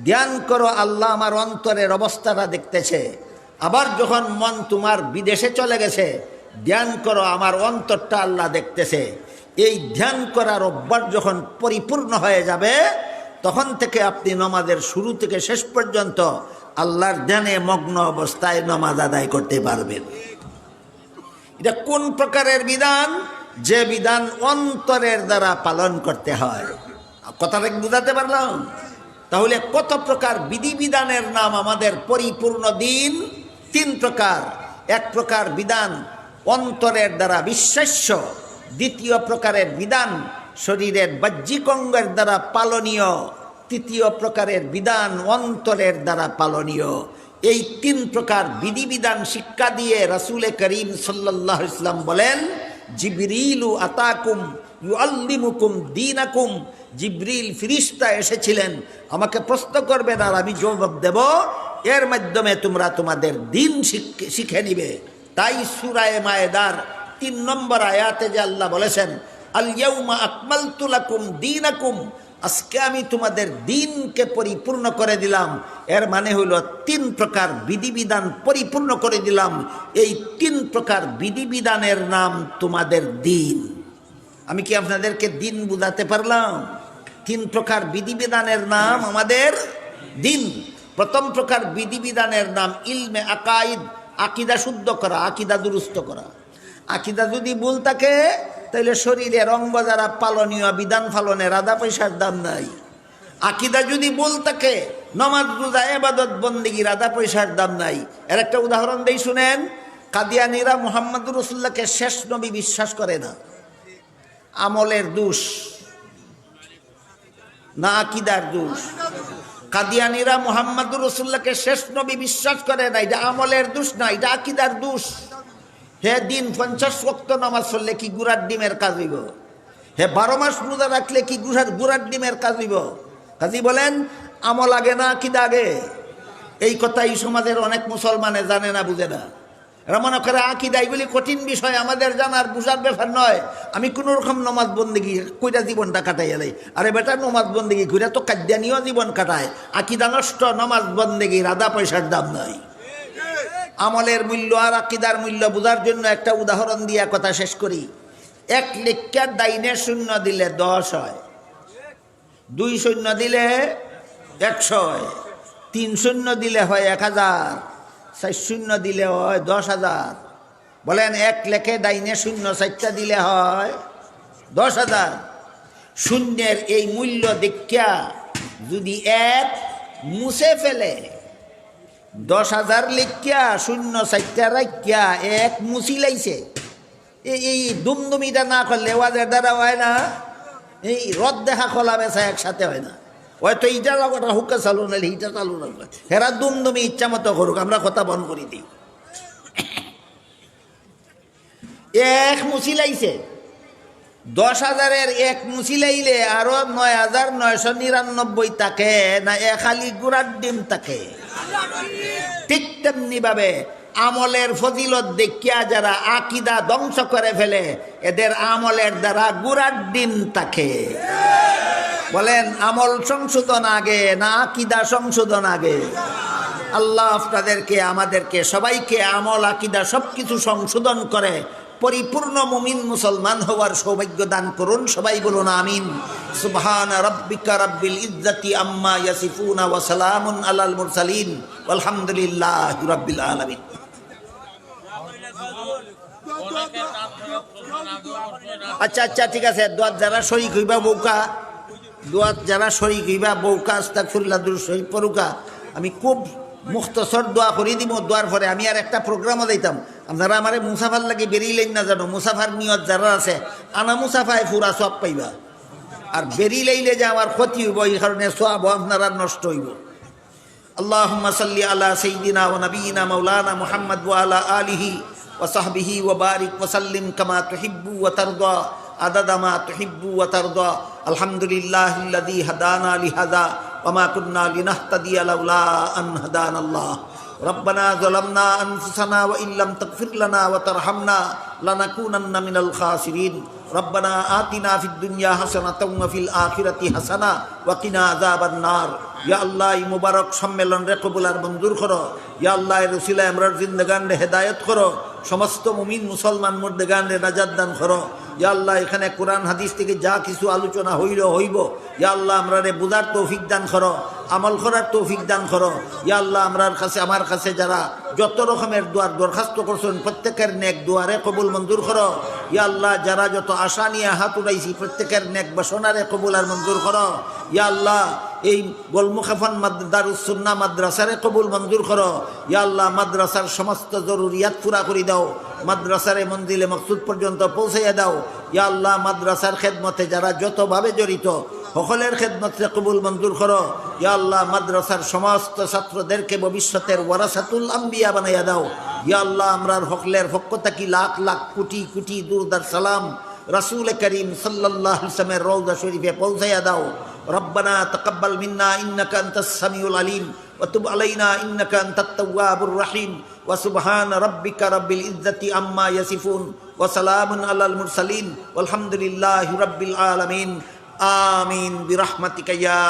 ধ্যান করো আল্লাহ আমার অন্তরের অবস্থাটা দেখতেছে। আবার যখন মন তোমার বিদেশে চলে গেছে, ধ্যান করো আমার অন্তরটা আল্লাহ দেখতেছে। এই ধ্যান করার অভ্যাস যখন পরিপূর্ণ হয়ে যাবে, তখন থেকে আপনি নামাজের শুরু থেকে শেষ পর্যন্ত আল্লাহর ধ্যানে মগ্ন অবস্থায় নামাজ আদায় করতে পারবেন। এটা কোন প্রকারের বিধান? যে বিধান অন্তরের দ্বারা পালন করতে হয়। কথাটা বুঝাতে পারলাম? তাহলে কত প্রকার বিধিবিধানের নাম আমাদের পরিপূর্ণ দিন? 3 প্রকার। এক প্রকার বিধান অন্তরের দ্বারা বিশ্বাস্য, দ্বিতীয় প্রকারের বিধান শরীরের বাহ্যিক অঙ্গের দ্বারা পালনীয়, তৃতীয় প্রকারের বিধান অন্তরের দ্বারা পালনীয়। এই 3 প্রকার বিধিবিধান শিক্ষা দিয়ে রাসূল করিম সাল্লাল্লাহু আলাইহি ওয়াসাল্লাম বলেন, জিবরিলু আতাকুম ইউআল্লিমুকুম দীনাকুম। জিবরিল ফেরেশতা এসেছিলেন, আমাকে প্রশ্ন করবেন আর আমি জবাব দেব, এর মাধ্যমে তোমরা তোমাদের দ্বীন শিখে নিবে। তাই সূরা মায়েদার 3 নম্বর আয়াতে যে আল্লাহ বলেছেন, আল ইয়াউমা আকমালতু লাকুম দীনাকুম, আজকে আমি তোমাদের দ্বীনকে পরিপূর্ণ করে দিলাম। এর মানে হলো 3 প্রকার বিধিবিধান পরিপূর্ণ করে দিলাম। এই 3 প্রকার বিধিবিধানের নাম তোমাদের দ্বীন। আমি কি আপনাদেরকে দ্বীন বুঝাতে পারলাম? 3 প্রকার বিধিবিধানের নাম আমাদের দ্বীন। প্রথম প্রকার বিধিবিধানের নাম ইলমে আকাইদ, আকিদা শুদ্ধ করা, আকিদা দুরুস্ত করা। আকিদা যদি ভুল থাকে তাহলে শরীরের অঙ্গ যারা পালনীয় বিধান পালনের আধা পয়সার দাম নাই। আকিদা যদি ভুল থাকে নামাজ রোজা ইবাদত বন্দেগীর আধা পয়সার দাম নাই। এর একটা উদাহরণ দেই শুনেন। কাদিয়ানীরা মুহাম্মদুর রাসূলুল্লাহকে শেষ নবী বিশ্বাস করে না। আমলের দোষ না আকিদার দোষ? কাদিয়ানীরা মুহাম্মদুর রাসূলুল্লাহকে শেষ নবী বিশ্বাস করে না, এটা আমলের দোষ না, এটা আকিদার দোষ। হে দিন 50 ওয়াক্ত নামাজ পড়লে কি গুড়ার ডিমের কাজ হইব? হে 12 মাস রোজা রাখলে কি গুড়ার ডিমের কাজ হইব? কাজী বলেন আমল আগে না আকিদা আগে? এই কথা এই সমাজের অনেক মুসলমানে জানে না, বুঝে না। এরা মনে করে আকিদা এগুলি কঠিন বিষয়, আমাদের জানার বুঝার ব্যাপার নয়। আমি কোনো রকম নমাজ বন্দেগি কইরা জীবনটা কাটাই এলাই। আরে বেটা, নমাজ বন্দেগি কইরা তো কাদ্যানীয় জীবন কাটায়। আকিদা নষ্ট, নমাজ বন্দেগির আধা পয়সার দাম নাই। আমলের মূল্য আর আকিদার মূল্য বোঝার জন্য একটা উদাহরণ দিয়ে কথা শেষ করি। 1 লেখার ডাইনে শূন্য দিলে 10 হয়, 2 শূন্য দিলে 100 হয়, 3 শূন্য দিলে হয় 1000, 4 শূন্য দিলে হয় 10,000। বলেন 1 লেখে ডাইনে শূন্য 4টা দিলে হয় 10,000। শূন্যের এই মূল্য দেখিয়া যদি 1 মুছে ফেলে, 10,000 লিখিয়া শূন্য 4টা রাখিয়া 1 মুছি লাইছে, এই দুমদুমিটা না করলে ওয়াজের দ্বারা হয় না। এই রদ দেখা খোলা বেচা একসাথে হয় না। হয়তো এইটা লগটা হুক্কা চালু নাহলে এইটা চালু রাখবে। হেরা দুমদুমি ইচ্ছা মতো করুক, আমরা কথা বন্ধ করে দিই। 1 মুছি লাইছে, 10,000-এর 1 মুছি লাইলে আরো 9,999 থাকে না? খালি গুড়ার ডিম থাকে। ঠিক তেমনি ভাবে আমলের ফজিলত দেখিয়া যারা আকিদা ধ্বংস করে ফেলে, এদের আমলের দ্বারা গুড়ার ডিম থাকে। বলেন আমল সংশোধন আগে না আকিদা সংশোধন আগে? আল্লাহ আপনাদেরকে আমাদেরকে সবাইকে আমল আকিদা সবকিছু সংশোধন করে পরিপূর্ণ মুমিন মুসলমান হওয়ার সৌভাগ্য দান করুন। সবাই বলুন আমিন। সুবহানা রাব্বিকা রাব্বিল ইজ্জাতি আম্মা ইয়াসিফুনা ওয়া সালামুন আলাল মুরসালিন ওয়ালহামদুলিল্লাহি রাব্বিল আলামিন। আচ্ছা আচ্ছা ঠিক আছে, দোয়াত যারা শরীক হইবা বউকা, দোয়াত যারা শরীক হইবা বউকা আস্তাগফিরুল্লাহ দুরূদ শরীফ পড়ুকা। আমি খুব মুখতসর দোয়া করে দিব, দোয়ার পরে আমি আর একটা প্রোগ্রামও দিতাম। আপনারা আমারে মুসাফার লাগে বেরিয়েলেন না জানো, মুসাফার নিয়ত যারা আছে আনা মুসাফায় ফুরা সব পাইবা, আর বেরিয়েলে যে আমার ক্ষতি হইব এই কারণে সব আপনারা নষ্ট হইব। আল্লাহুম্মা সাল্লি আলা সাইয়্যিদিনা ওয়া নাবিয়িনা মাওলানা মুহাম্মদ ওয়া আলা আলিহি ওয়া সাহবিহি ওয়া বারিক ওয়া সাল্লিম কামা তুহিব্বু ওয়া তারদা আদাদা মা তুহিব্বু ওয়া তারদা। আলহামদুলিল্লাহিল্লাযী হাদানা লিহাযা ওয়া মা কুন্না লিনাহতাদিয়া লাউলা আন হাদানাল্লাহ। রব্বানা যালামনা আনফুসানা ওয়া ইল্লাম তাগফির লানা ওয়া তারহামনা লানাকুনান্না মিনাল খাসিরিন। রব্বানা আতিনা ফিদ দুনিয়া হাসানাতাও ওয়া ফিল আখিরাতি হাসানা ওয়া কিনা আযাবান নার। ইয়া আল্লাহ, এই মুবারক সম্মেলন রে কবুল আর মঞ্জুর করো। ইয়া আল্লাহ, এর উসিলায় আমরার জিন্দেগান রে হেদায়েত করো, সমস্ত মুমিন মুসলমান মুর্দেগান রে নাজাত দান করো। ইয়া আল্লাহ, এখানে কোরআন হাদিস থেকে যা কিছু আলোচনা হইব ইয়া আল্লাহ আমরা রে বুঝার তৌফিক দান করো, আমল করার তৌফিক দান করো। ইয়া আল্লাহ, আমার কাছে যারা যত রকমের দোয়ার দরখাস্ত করছেন প্রত্যেকের নেক দোয়ারে কবুল মঞ্জুর করো। ইয়া আল্লাহ, যারা যত আশা নিয়ে হাত উঠাইছি প্রত্যেকের নেক বাসনারে কবুল আর মঞ্জুর করো। ইয়া আল্লাহ, এই গোলমুখাফান দারুস সুন্নাহ মাদ্রাসারে কবুল মঞ্জুর করো। ইয়া আল্লাহ, মাদ্রাসার সমস্ত জরুরিয়াত পুরা করে দাও, মাদ্রাসারে মঞ্জিলে মকসুদ পর্যন্ত পৌঁছাইয়া দাও। ইয়া আল্লাহ, মাদ্রাসার খেদমতে যারা যতভাবে জড়িত সকলের খেদমতে কবুল মঞ্জুর করো। ইয়া আল্লাহ, মাদ্রাসার সমস্ত ছাত্রদেরকে ভবিষ্যতের ওয়ারাসাতুল আম্বিয়া বানাইয়া দাও। ইয়া আল্লাহ, আমরার হকলের পক্ষ থেকে লাখ লাখ কোটি কোটি দুরুদ সালাম রাসূল করিম সাল্লাল্লাহু আলাইহি ওয়াসাল্লামের রওজা শরীফে পৌঁছাইয়া দাও। রব্বানা তাকাব্বাল মিন্না ইন্নাকা আনতাস সামিউল আলিম ওয়া তুব আলাইনা ইন্নাকা আনতাত তাওয়াবুর রহিম ওয়া সুবহানা রাব্বিকা রাব্বিল ইজ্জাতি আম্মা ইয়াসিফুন ওয়া সালামুন আলাল মুরসালিন ওয়ালহামদুলিল্লাহি রাব্বিল আলামিন। আমিন বিরহমাতিকা ইয়া